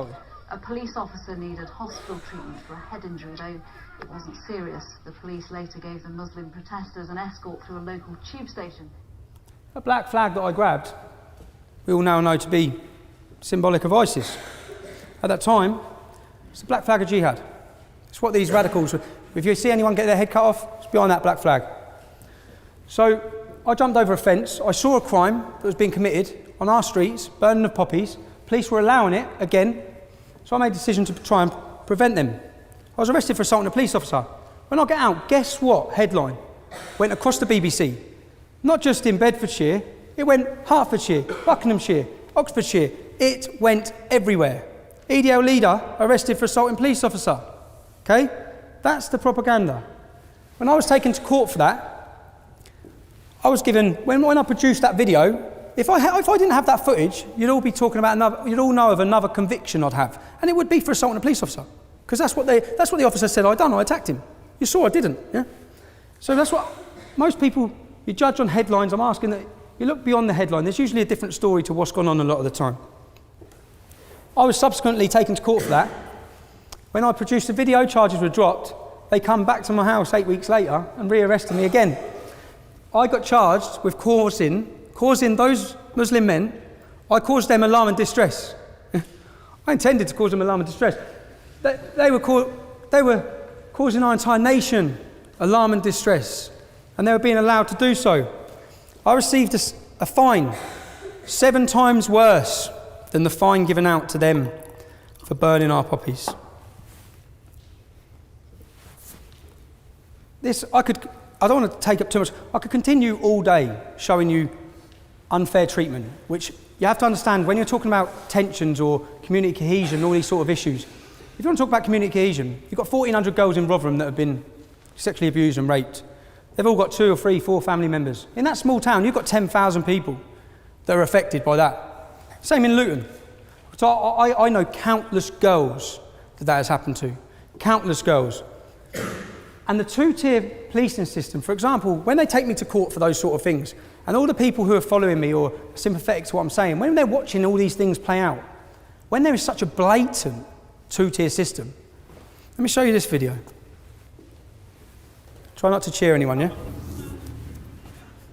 A police officer needed hospital treatment for a head injury, though it wasn't serious. The police later gave the Muslim protesters an escort through a local tube station. A black flag that I grabbed, we all now know to be symbolic of ISIS. At that time, it's the black flag of jihad. It's what these radicals, if you see anyone get their head cut off, it's behind that black flag. So I jumped over a fence, I saw a crime that was being committed on our streets, burning of poppies. Police were allowing it again, so I made a decision to try and prevent them. I was arrested for assaulting a police officer. When I get out, guess what headline went across the BBC? Not just in Bedfordshire, it went Hertfordshire, Buckinghamshire, Oxfordshire. It went everywhere. EDL leader arrested for assaulting police officer. Okay? That's the propaganda. When I was taken to court for that, I was given, when I produced that video, if I didn't have that footage, you'd all be talking about you'd all know of another conviction I'd have. And it would be for assaulting a police officer. Because that's what the officer said I'd done, I attacked him. You saw I didn't, yeah? So that's what, most people, you judge on headlines. I'm asking that you look beyond the headline. There's usually a different story to what's gone on a lot of the time. I was subsequently taken to court for that. When I produced the video, charges were dropped. They come back to my house 8 weeks later and re-arrested me again. I got charged with causing those Muslim men, I caused them alarm and distress. I intended to cause them alarm and distress. They were causing our entire nation alarm and distress, and they were being allowed to do so. I received a fine 7 times worse than the fine given out to them for burning our poppies. I don't want to take up too much. I could continue all day showing you unfair treatment, which you have to understand when you're talking about tensions or community cohesion, all these sort of issues. If you want to talk about community cohesion, you've got 1,400 girls in Rotherham that have been sexually abused and raped. They've all got 2 or 3, 4 family members. In that small town, you've got 10,000 people that are affected by that. Same in Luton. So I know countless girls that has happened to. Countless girls. And the 2-tier policing system, for example, when they take me to court for those sort of things, and all the people who are following me or are sympathetic to what I'm saying, when they're watching all these things play out, when there is such a blatant 2-tier system, let me show you this video. Try not to cheer anyone, yeah?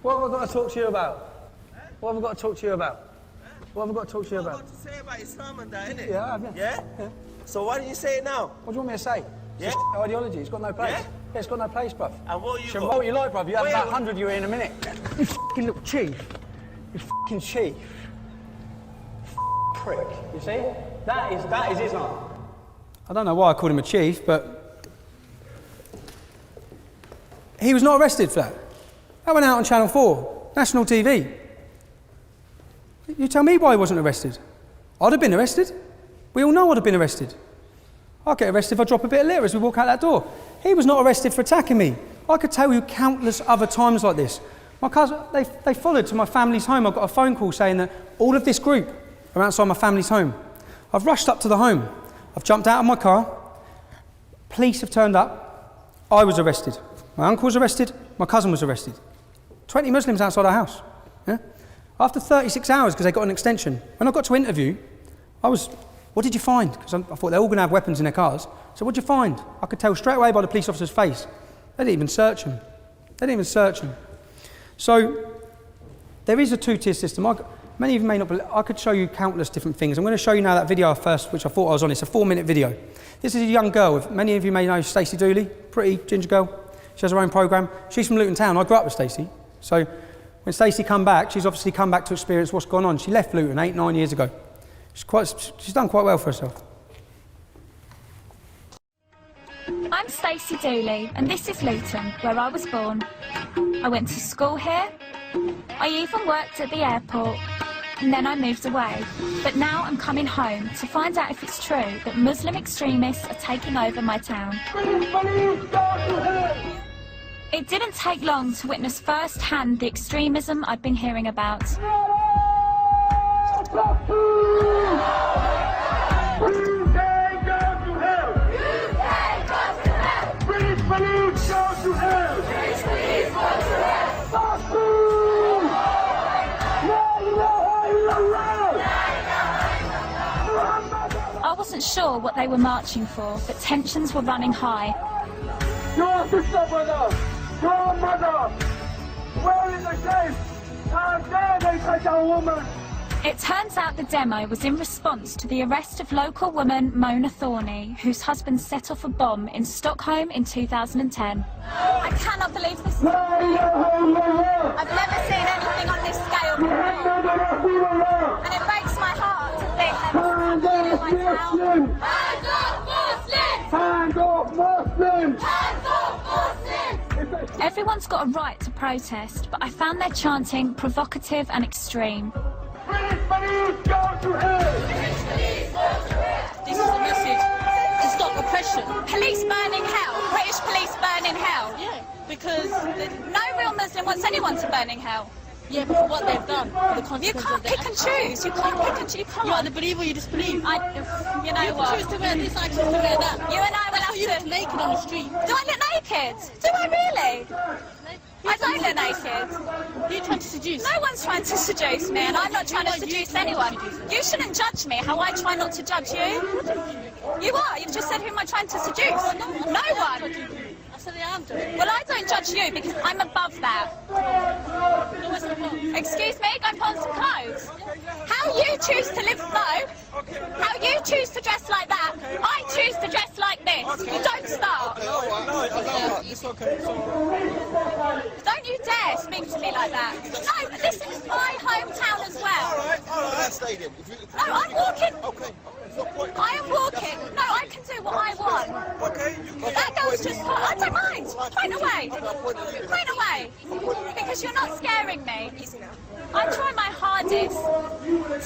What have I got to talk to you about? What have I got to talk to you about? What have I got to talk to you about? What have you got to say about Islam and that, innit? Yeah. Yeah? So why didn't you say it now? What do you want me to say? Yeah? It's ideology, it's got no place. Yeah? Yeah, it's got no place, bruv. And what you got? got? What you like, bruv. You have Wait, about 100 you in a minute. You fucking little chief. You fucking chief. Prick. You see? That is Islam. I don't know why I called him a chief, but he was not arrested for that. That went out on Channel 4, national TV. You tell me why he wasn't arrested. I'd have been arrested. We all know I'd have been arrested. I'll get arrested if I drop a bit of litter as we walk out that door. He was not arrested for attacking me. I could tell you countless other times like this. My cousin, they followed to my family's home. I got a phone call saying that all of this group are outside my family's home. I've rushed up to the home. I've jumped out of my car. Police have turned up. I was arrested. My uncle was arrested. My cousin was arrested. 20 Muslims outside our house. Yeah? After 36 hours, because they got an extension, when I got to interview, what did you find? Because I thought they're all going to have weapons in their cars. So what did you find? I could tell straight away by the police officer's face. They didn't even search him. They didn't even search him. So there is a two-tier system. Many of you may not believe, I could show you countless different things. I'm going to show you now that video first, which I thought I was on. It's a 4-minute video. This is a young girl. Many of you may know Stacey Dooley, pretty ginger girl. She has her own programme. She's from Luton Town. I grew up with Stacey. So when Stacey come back, she's obviously come back to experience what's gone on. She left Luton 8-9 years ago. She's done quite well for herself. I'm Stacey Dooley, and this is Luton, where I was born. I went to school here. I even worked at the airport, and then I moved away. But now I'm coming home to find out if it's true that Muslim extremists are taking over my town. It didn't take long to witness firsthand the extremism I'd been hearing about. I wasn't sure what they were marching for, but tensions were running high. Your sister, brother! Your mother! Where is the case? How dare they take our woman? It turns out the demo was in response to the arrest of local woman Mona Thorney, whose husband set off a bomb in Stockholm in 2010. I cannot believe this. I've never seen anything on this scale before. And it breaks my heart to think that this is happening in my town. Hands off Muslims! Hands off Muslims! Hands off Muslims! Everyone's got a right to protest, but I found their chanting provocative and extreme. British police go to hell! British police go to hell! This is the message to stop oppression. Police burning hell. British police burning hell. Yeah, because no real Muslim wants anyone to burn in hell. Yeah, but for what they've done, for the consequences. You can't pick and choose. You can't pick and choose. You can't. You either believe or you disbelieve. You know you what? You choose to wear this, I choose to wear that. You and I will have to. You look naked on the street. Do I look naked? Do I really? I don't look naked. You're trying to seduce. No one's trying to seduce me, and I'm not trying to seduce anyone. You shouldn't judge me how I try not to judge you. You are. You've just said who am I trying to seduce? No one. I said I am doing. Well, I don't judge you because I'm above that. Excuse me, go and put on some clothes. How you choose to live though, how you choose to dress like that, I choose to dress like this. You don't start. No, it's okay. Don't you dare speak to me like that. No, this is my hometown as well. All right, stay then. No, I'm walking. Okay. I am walking. No, I can do what I want. Okay. That girl's just... I don't mind. Point away. Point away. Because you're not scaring me. I try my hardest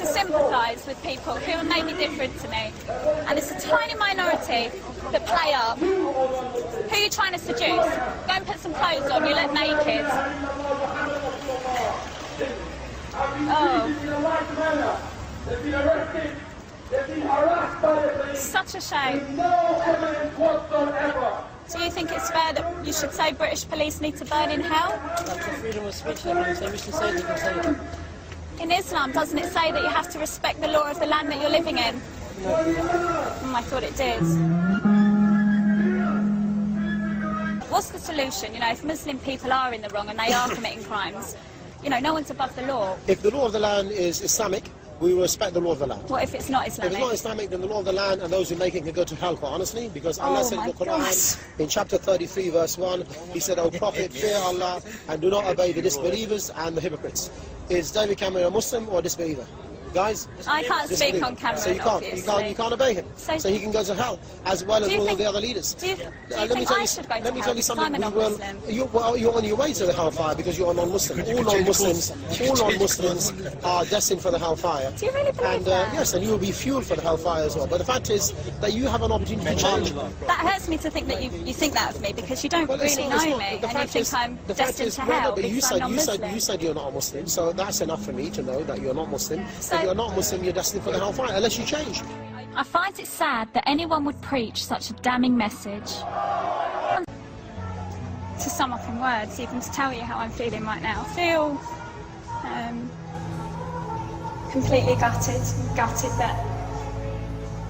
to sympathise with people who are maybe different to me. And it's a tiny minority that play up. Who are you trying to seduce? Go and put some clothes on. You look naked. Oh. They've been arrested. They've been harassed by the police. Such a shame. No evidence whatsoever. Do you think it's fair that you should say British police need to burn in hell? That's the freedom of speech. They wish to say it, they can say it. In Islam, doesn't it say that you have to respect the law of the land that you're living in? No. I thought it did. What's the solution? You know, if Muslim people are in the wrong and they are committing crimes, you know, no one's above the law. If the law of the land is Islamic, we will respect the law of the land. What if it's not Islamic? If it's not Islamic, then the law of the land and those who make it can go to hell, quite honestly, because Allah said in the Quran, in chapter 33, verse 1, He said, O Prophet, fear Allah and do not obey the disbelievers and the hypocrites. Is David Cameron a Muslim or a disbeliever? Guys, I can't just speak leave. on camera, So you can't, obviously. you can't obey him. So- So he can go to hell, as well as Do you all think- the other leaders. Do you think I should go to Let me hell tell you because something. I'm a non-Muslim? You're on your way to the hellfire because you're a non-Muslim. All non-Muslims are destined for the hellfire. Do you really believe And that? yes, and you will be fueled for the hellfire as well. But the fact is that you have an opportunity to change. That hurts me to think that you think that of me because you don't really know me and you think I'm destined to hell but you because I'm non-Muslim. you said you're not a Muslim, so that's enough for me to know that you're not Muslim. So- If you're not Muslim, you're destined for the hellfire unless you change. I find it sad that anyone would preach such a damning message. To sum up in words, even to tell you how I'm feeling right now, I feel completely gutted that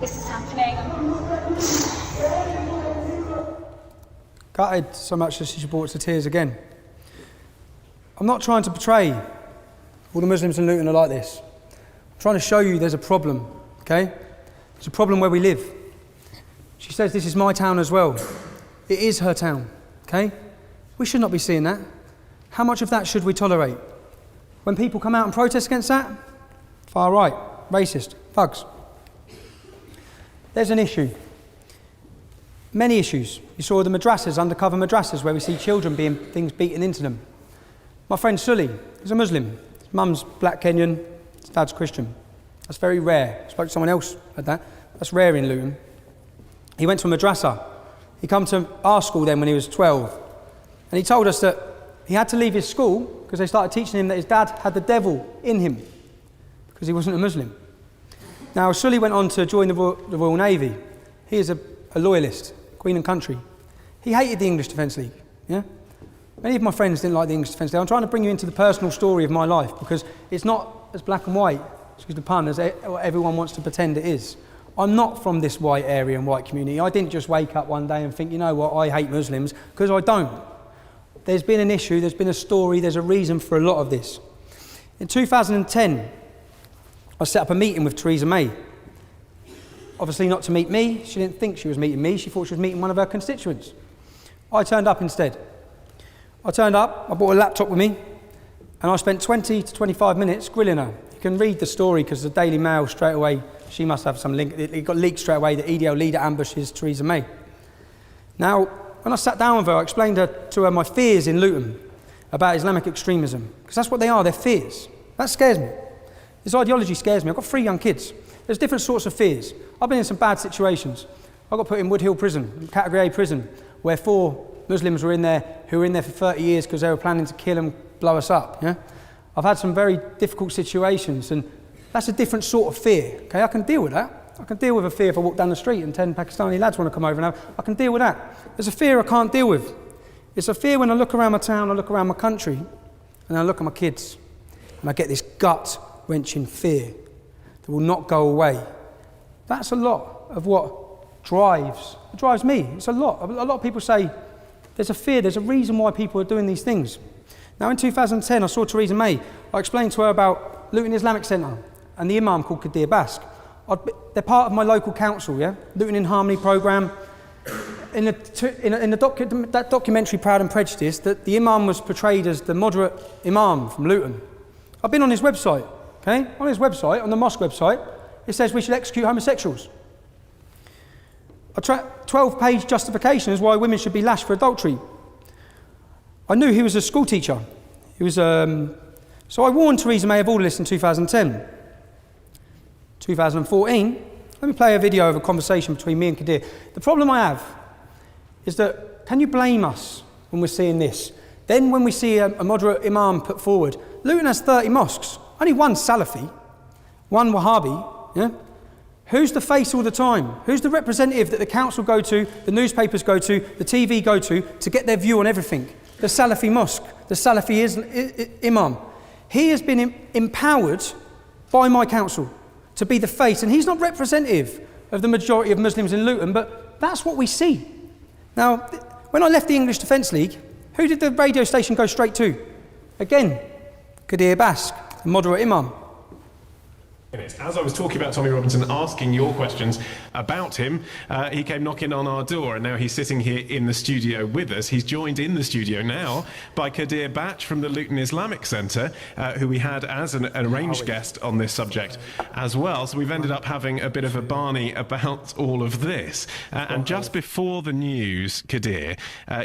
this is happening. Gutted so much that she brought it to tears again. I'm not trying to portray all the Muslims in Luton are like this. I'm trying to show you there's a problem, okay? There's a problem where we live. She says this is my town as well. It is her town, okay? We should not be seeing that. How much of that should we tolerate? When people come out and protest against that, far right, racist, thugs. There's an issue. Many issues. You saw the madrasas, undercover madrasas, where we see children being things beaten into them. My friend Sully is a Muslim. His mum's black Kenyan, his dad's Christian. That's very rare. I spoke to someone else like that. That's rare in Luton. He went to a madrasa. He came to our school then when he was 12. And he told us that he had to leave his school because they started teaching him that his dad had the devil in him because he wasn't a Muslim. Now, Sully went on to join the Royal Navy. He is a loyalist, Queen and Country. He hated the English Defence League. Yeah? Many of my friends didn't like the English Defence League. I'm trying to bring you into the personal story of my life because it's not as black and white, excuse the pun, as everyone wants to pretend it is. I'm not from this white area and white community. I didn't just wake up one day and think, you know what, I hate Muslims, because I don't. There's been an issue, there's been a story, there's a reason for a lot of this. In 2010, I set up a meeting with Theresa May. Obviously not to meet me. She didn't think she was meeting me. She thought she was meeting one of her constituents. I turned up instead. I turned up, I brought a laptop with me, and I spent 20 to 25 minutes grilling her. You can read the story because the Daily Mail straight away, she must have some link, it got leaked straight away that EDL leader ambushes Theresa May. Now, when I sat down with her, I explained to her my fears in Luton about Islamic extremism, because that's what they are, they're fears. That scares me. This ideology scares me. I've got 3 young kids. There's different sorts of fears. I've been in some bad situations. I got put in Wood Hill Prison, Category A prison, where 4 Muslims were in there who were in there for 30 years because they were planning to kill and blow us up. Yeah? I've had some very difficult situations, and that's a different sort of fear. Okay, I can deal with that. I can deal with a fear if I walk down the street and 10 Pakistani lads want to come over and I can deal with that. There's a fear I can't deal with. It's a fear when I look around my town, I look around my country, and I look at my kids, and I get this gut-wrenching fear that will not go away. That's a lot of what drives me. It's a lot. A lot of people say there's a fear, there's a reason why people are doing these things. Now in 2010, I saw Theresa May. I explained to her about Luton Islamic Centre and the imam called Qadir Bask. They're part of my local council, yeah? Luton in Harmony programme. In that documentary, Proud and Prejudice, that the imam was portrayed as the moderate imam from Luton. I've been on his website, okay? On his website, on the mosque website, it says we should execute homosexuals. A 12-page justification is why women should be lashed for adultery. I knew he was a school teacher. He was, so I warned Theresa May of all this in 2010. 2014, let me play a video of a conversation between me and Qadir. The problem I have is that, can you blame us when we're seeing this? Then when we see a moderate imam put forward, Luton has 30 mosques, only one Salafi, one Wahhabi, yeah? Who's the face all the time? Who's the representative that the council go to, the newspapers go to, the TV go to get their view on everything? The Salafi mosque, the Salafi imam. He has been empowered by my council to be the face, and he's not representative of the majority of Muslims in Luton, but that's what we see. Now, when I left the English Defence League, who did the radio station go straight to? Again, Qadir Bask, the moderate imam. minutes. As I was talking about Tommy Robinson, asking your questions about him, he came knocking on our door, and now he's sitting here in the studio with us. He's joined in the studio now by Kadir Batch from the Luton Islamic Centre, who we had as an arranged guest on this subject as well. So we've ended up having a bit of a Barney about all of this. And just before the news, Kadir,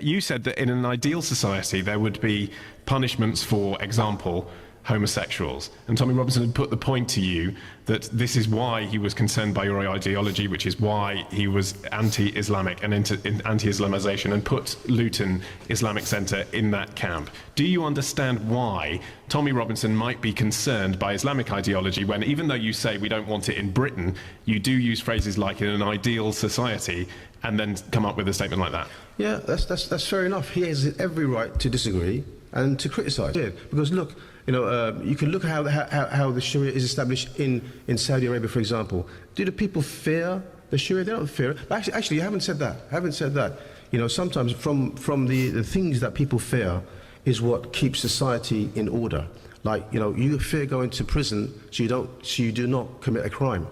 you said that in an ideal society there would be punishments for example, homosexuals. And Tommy Robinson had put the point to you that this is why he was concerned by your ideology, which is why he was anti-Islamic and anti-Islamisation, and put Luton Islamic Centre in that camp. Do you understand why Tommy Robinson might be concerned by Islamic ideology when, even though you say we don't want it in Britain, you do use phrases like in an ideal society and then come up with a statement like that? Yeah, that's fair enough. He has every right to disagree and to criticise it. Because look, you know, you can look at how the Sharia is established in Saudi Arabia, for example. Do the people fear the Sharia? They don't fear it. But actually, you haven't said that. You know, sometimes from the things that people fear is what keeps society in order. Like, you know, you fear going to prison, so you do not commit a crime.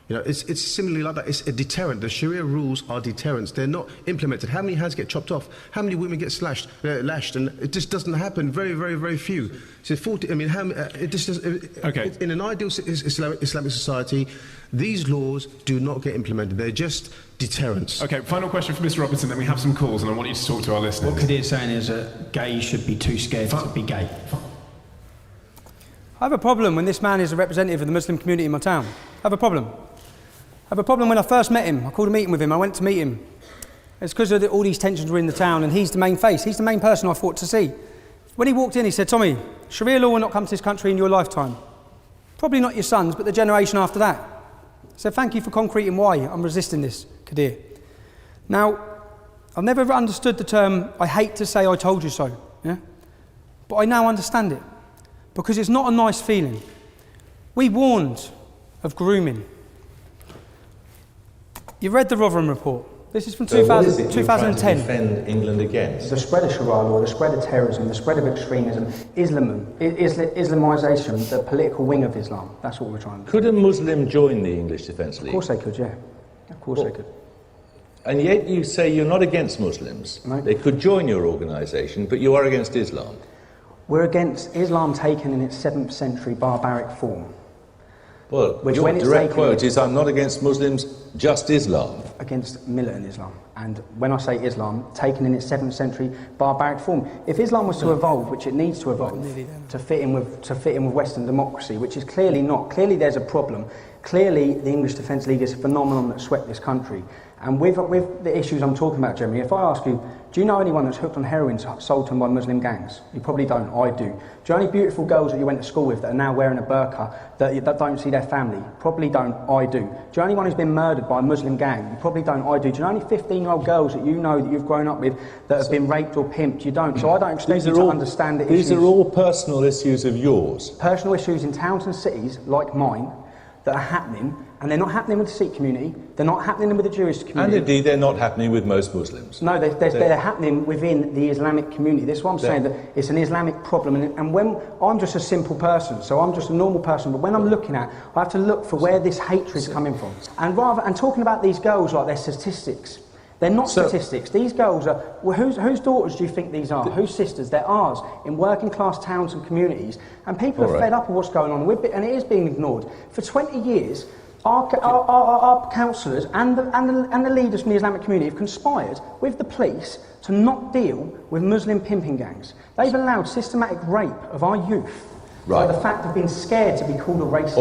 You know, it's similarly like that. It's a deterrent. The Sharia rules are deterrents. They're not implemented. How many hands get chopped off? How many women get lashed? And it just doesn't happen. Very, very, very few. So 40. I mean, it just does. Okay. In an ideal Islamic society, these laws do not get implemented. They're just deterrents. Okay. Final question for Mr. Robinson. Then we have some calls, and I want you to talk to our listeners. What Kadir's saying is that gays should be too scared to be gay. I have a problem when this man is a representative of the Muslim community in my town. I have a problem. I have a problem when I first met him. I called a meeting with him. I went to meet him. It's because all these tensions were in the town, and he's the main face. He's the main person I thought to see. When he walked in, he said, Tommy, Sharia law will not come to this country in your lifetime. Probably not your sons, but the generation after that. I said, thank you for concreting why I'm resisting this, Kadir. Now, I've never understood the term, I hate to say I told you so, yeah? But I now understand it, because it's not a nice feeling. We warned of grooming. You read the Rotherham report. This is from 2010. Defend England against? The spread of Sharia law, the spread of terrorism, the spread of extremism, Islamisation, the political wing of Islam. That's what we're trying to do. Could a Muslim join the English Defence League? Of course they could, yeah. Of course they could. And yet you say you're not against Muslims. No. They could join your organisation, but you are against Islam. We're against Islam taken in its 7th century barbaric form. Well, your direct quote is, I'm not against Muslims, just Islam. Against militant Islam. And when I say Islam, taken in its 7th century barbaric form. If Islam was to evolve, which it needs to evolve, to fit in with Western democracy, which is clearly not. Clearly there's a problem. Clearly the English Defence League is a phenomenon that swept this country. And with the issues I'm talking about, Jeremy, if I ask you, do you know anyone that's hooked on heroin sold to them by Muslim gangs? You probably don't. I do. Do you know any beautiful girls that you went to school with that are now wearing a burqa that don't see their family? Probably don't. I do. Do you know anyone who's been murdered by a Muslim gang? You probably don't. I do. Do you know any 15-year-old girls that you know that you've grown up with that have been raped or pimped? You don't. So I don't expect you to understand the issues. These are all personal issues of yours. Personal issues in towns and cities like mine that are happening, and they're not happening with the Sikh community, they're not happening with the Jewish community. And indeed, they're not happening with most Muslims. No, they're happening within the Islamic community. That's what I'm saying, that it's an Islamic problem. And when I'm just a simple person, so I'm just a normal person, but when I'm looking at, I have to look for where this hatred is coming from. And talking about these girls like they're statistics. They're not statistics. These girls are... Well, whose daughters do you think these are? Whose sisters? They're ours, in working class towns and communities. And people are fed up of what's going on, and it is being ignored. For 20 years, our councillors and the leaders from the Islamic community have conspired with the police to not deal with Muslim pimping gangs. They've allowed systematic rape of our youth by the fact of being scared to be called a racist.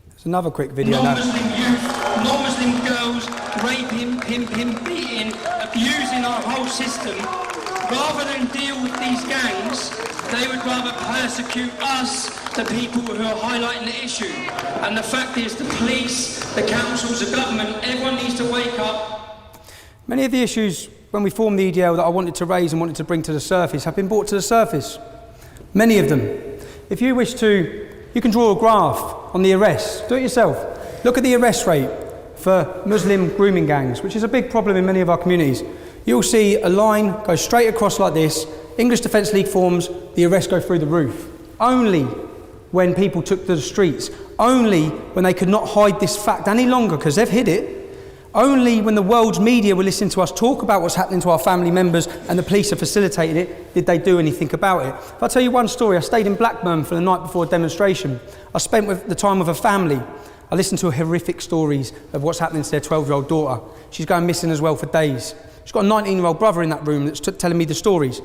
There's another quick video now. Non-Muslim youth, non-Muslim girls, raping, pimping, beating, abusing our whole system. Rather than deal with these gangs, they would rather persecute us, the people who are highlighting the issue. And the fact is, the police, the councils, the government, everyone needs to wake up. Many of the issues when we formed the EDL that I wanted to raise and wanted to bring to the surface have been brought to the surface. Many of them. If you wish to, you can draw a graph on the arrests. Do it yourself. Look at the arrest rate for Muslim grooming gangs, which is a big problem in many of our communities. You'll see a line go straight across like this. English Defence League forms, the arrests go through the roof. Only when people took to the streets, only when they could not hide this fact any longer, because they've hid it, only when the world's media were listening to us talk about what's happening to our family members and the police are facilitating it, did they do anything about it. If I tell you one story, I stayed in Blackburn for the night before a demonstration. I spent the time with a family. I listened to horrific stories of what's happening to their 12-year-old daughter. She's going missing as well for days. She's got a 19-year-old brother in that room that's telling me the stories.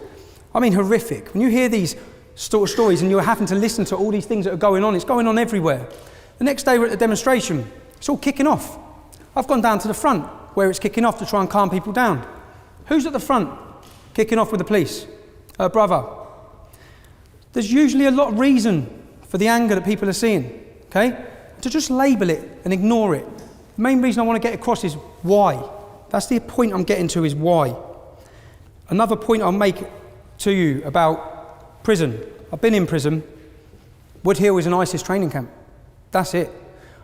I mean, horrific. When you hear these stories and you're having to listen to all these things that are going on, it's going on everywhere. The next day we're at the demonstration. It's all kicking off. I've gone down to the front where it's kicking off to try and calm people down. Who's at the front kicking off with the police? Her brother. There's usually a lot of reason for the anger that people are seeing, okay? To just label it and ignore it. The main reason I want to get across is why. That's the point I'm getting to, is why. Another point I'll make to you about prison. I've been in prison. Wood Hill is an ISIS training camp. That's it.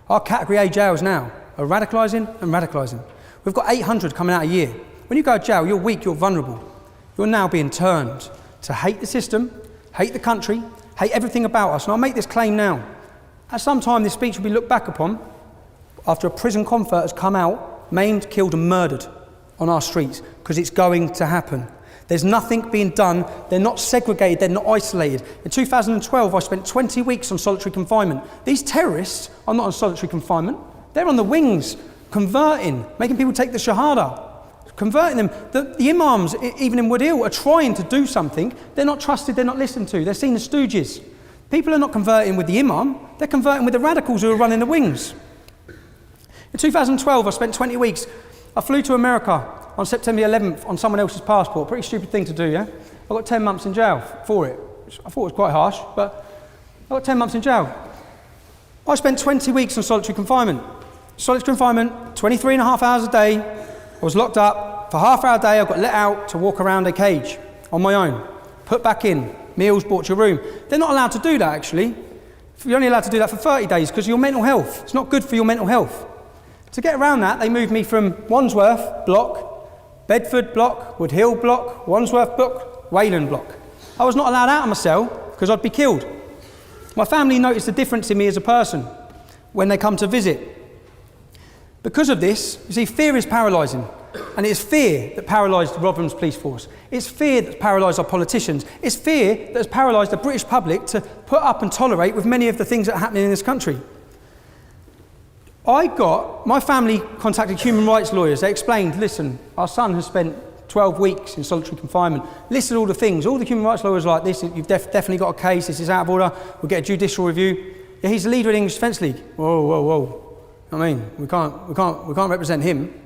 Our category A jails now are radicalising and radicalising. We've got 800 coming out a year. When you go to jail, you're weak, you're vulnerable. You're now being turned to hate the system, hate the country, hate everything about us. And I'll make this claim now. At some time, this speech will be looked back upon after a prison convert has come out, maimed, killed and murdered on our streets, because it's going to happen. There's nothing being done. They're not segregated, they're not isolated. In 2012, I spent 20 weeks on solitary confinement. These terrorists are not on solitary confinement. They're on the wings, converting, making people take the Shahada, converting them. The imams, even in Wood Hill, are trying to do something. They're not trusted, they're not listened to. They're seen as stooges. People are not converting with the imam, they're converting with the radicals who are running the wings. In 2012, I spent 20 weeks. I flew to America on September 11th on someone else's passport. Pretty stupid thing to do, yeah? I got 10 months in jail for it. I thought it was quite harsh, but I got 10 months in jail. I spent 20 weeks on solitary confinement. Solitary confinement, 23 and a half hours a day. I was locked up. For half hour a day, I got let out to walk around a cage on my own. Put back in. Meals brought to your room. They're not allowed to do that, actually. You're only allowed to do that for 30 days because of your mental health. It's not good for your mental health. To get around that, they moved me from Wandsworth block, Bedford block, Wood Hill block, Wandsworth block, Wayland block. I was not allowed out of my cell because I'd be killed. My family noticed the difference in me as a person when they come to visit. Because of this, you see, fear is paralysing. And it's fear that paralysed Rotherham's police force. It's fear that's paralysed our politicians. It's fear that has paralysed the British public to put up and tolerate with many of the things that are happening in this country. My family contacted human rights lawyers. They explained, listen, our son has spent 12 weeks in solitary confinement, listed all the things. All the human rights lawyers are like this, you've definitely got a case, this is out of order, we'll get a judicial review. Yeah, he's the leader of the English Defence League. Whoa. I mean, we can't represent him.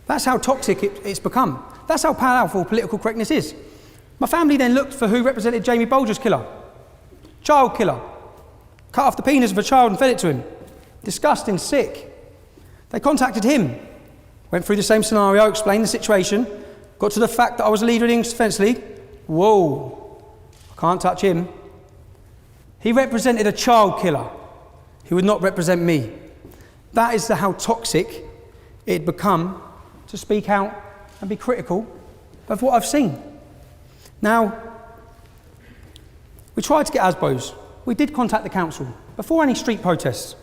That's how toxic it's become. That's how powerful political correctness is. My family then looked for who represented Jamie Bulger's killer. Child killer. Cut off the penis of a child and fed it to him. Disgusting, sick. They contacted him. Went through the same scenario, explained the situation, got to the fact that I was a leader of the English Defence League. Whoa, I can't touch him. He represented a child killer. He would not represent me. That is how toxic it had become to speak out and be critical of what I've seen. Now, we tried to get ASBOs. We did contact the council before any street protests.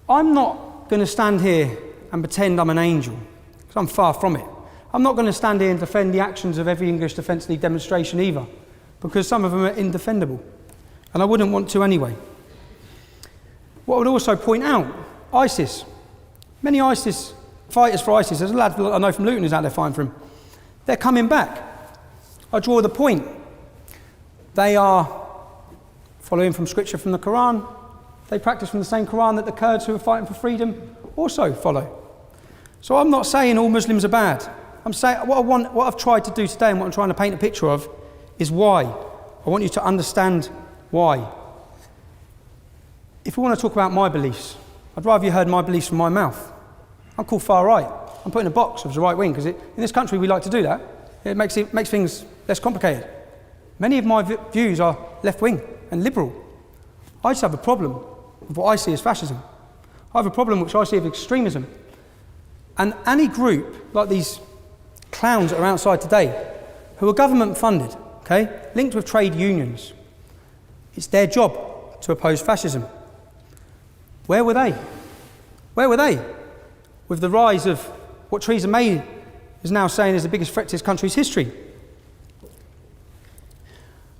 I'm not going to stand here and pretend I'm an angel, because I'm far from it. I'm not going to stand here and defend the actions of every English Defence League demonstration either, because some of them are indefendable, and I wouldn't want to anyway. What I would also point out, ISIS. Many ISIS fighters for ISIS, there's a lad I know from Luton who's out there fighting for him. They're coming back. I draw the point. They are following from scripture from the Quran. They practice from the same Quran that the Kurds who are fighting for freedom also follow. So I'm not saying all Muslims are bad. I'm saying what I've tried to do today and what I'm trying to paint a picture of is why. I want you to understand why. If we want to talk about my beliefs, I'd rather you heard my beliefs from my mouth. I'm called far right. I'm put in a box of the right wing because in this country we like to do that. It makes things less complicated. Many of my views are left wing and liberal. I just have a problem with what I see as fascism. I have a problem which I see as extremism. And any group like these clowns that are outside today, who are government funded, okay, linked with trade unions, It's their job to oppose fascism. Where were they? Where were they with the rise of what Theresa May is now saying is the biggest threat to this country's history?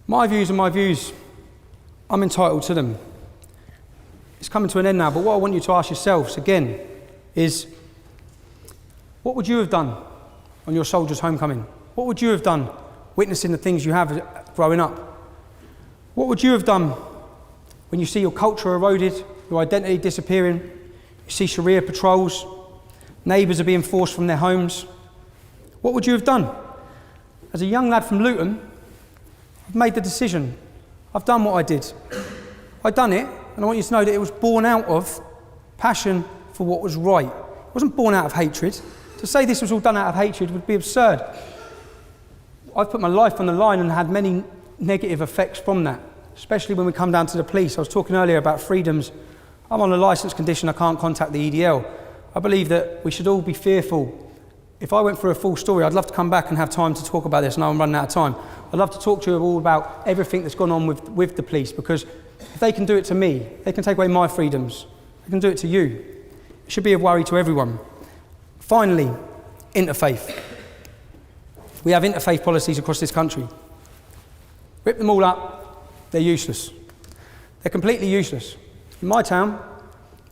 My views are my views. I'm entitled to them. It's coming to an end now, but what I want you to ask yourselves again is, what would you have done on your soldier's homecoming? What would you have done witnessing the things you have growing up? What would you have done when you see your culture eroded, your identity disappearing, you see Sharia patrols, neighbours are being forced from their homes? What would you have done? As a young lad from Luton, I've made the decision. I've done what I did. I've done it, and I want you to know that it was born out of passion for what was right. It wasn't born out of hatred. To say this was all done out of hatred would be absurd. I've put my life on the line and had many negative effects from that, especially when we come down to the police. I was talking earlier about freedoms. I'm on a licence condition, I can't contact the EDL. I believe that we should all be fearful. If I went through a full story, I'd love to come back and have time to talk about this. I know I'm running out of time. I'd love to talk to you all about everything that's gone on with the police, because if they can do it to me, they can take away my freedoms. They can do it to you. It should be a worry to everyone. Finally, interfaith. We have interfaith policies across this country. Rip them all up, they're useless. They're completely useless. In my town,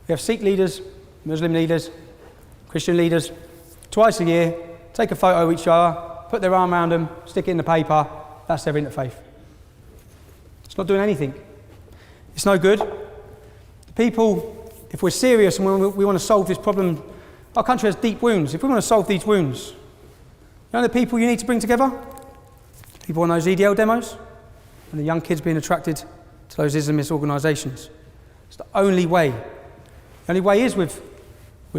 we have Sikh leaders, Muslim leaders, Christian leaders. Twice a year, take a photo of each other, put their arm around them, stick it in the paper. That's their interfaith. It's not doing anything. It's no good. The people, if we're serious and we want to solve this problem, our country has deep wounds. If we want to solve these wounds, you know the people you need to bring together? People on those EDL demos and the young kids being attracted to those Islamist organisations. It's the only way. The only way is with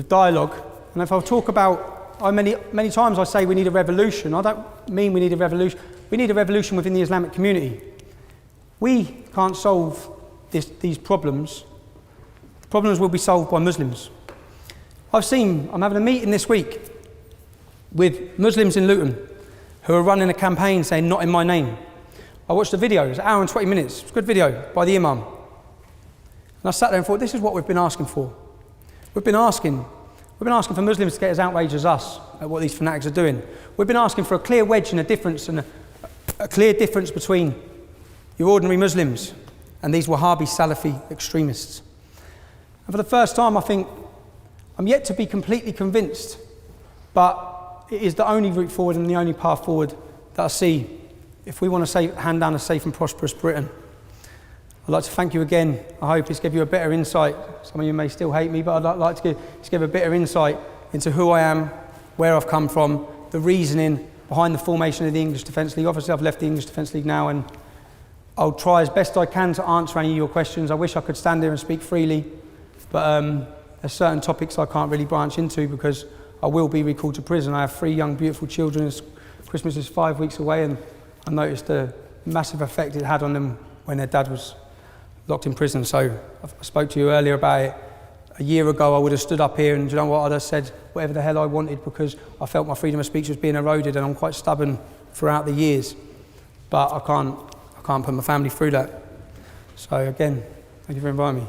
dialogue. And if I talk about, many times I say we need a revolution. I don't mean we need a revolution. We need a revolution within the Islamic community. We can't solve these problems. The problems will be solved by Muslims. I'm having a meeting this week with Muslims in Luton who are running a campaign saying, "Not in my name." I watched the video, it was an hour and 20 minutes. It's a good video by the Imam. And I sat there and thought, this is what we've been asking for. We've been asking for Muslims to get as outraged as us at what these fanatics are doing. We've been asking for a clear wedge and a difference, and a clear difference between your ordinary Muslims and these Wahhabi Salafi extremists. And for the first time, I think, I'm yet to be completely convinced, but it is the only route forward and the only path forward that I see if we want to hand down a safe and prosperous Britain. I'd like to thank you again. I hope it's given you a better insight. Some of you may still hate me, but I'd like to give a better insight into who I am, where I've come from, the reasoning behind the formation of the English Defence League. Obviously, I've left the English Defence League now, and I'll try as best I can to answer any of your questions. I wish I could stand here and speak freely, but there's certain topics I can't really branch into because I will be recalled to prison. I have 3 young, beautiful children. Christmas is 5 weeks away, and I noticed the massive effect it had on them when their dad was locked in prison. So I spoke to you earlier about it. A year ago, I would have stood up here and, you know what, I'd have said whatever the hell I wanted because I felt my freedom of speech was being eroded, and I'm quite stubborn throughout the years. But I can't put my family through that. So again, thank you for inviting me.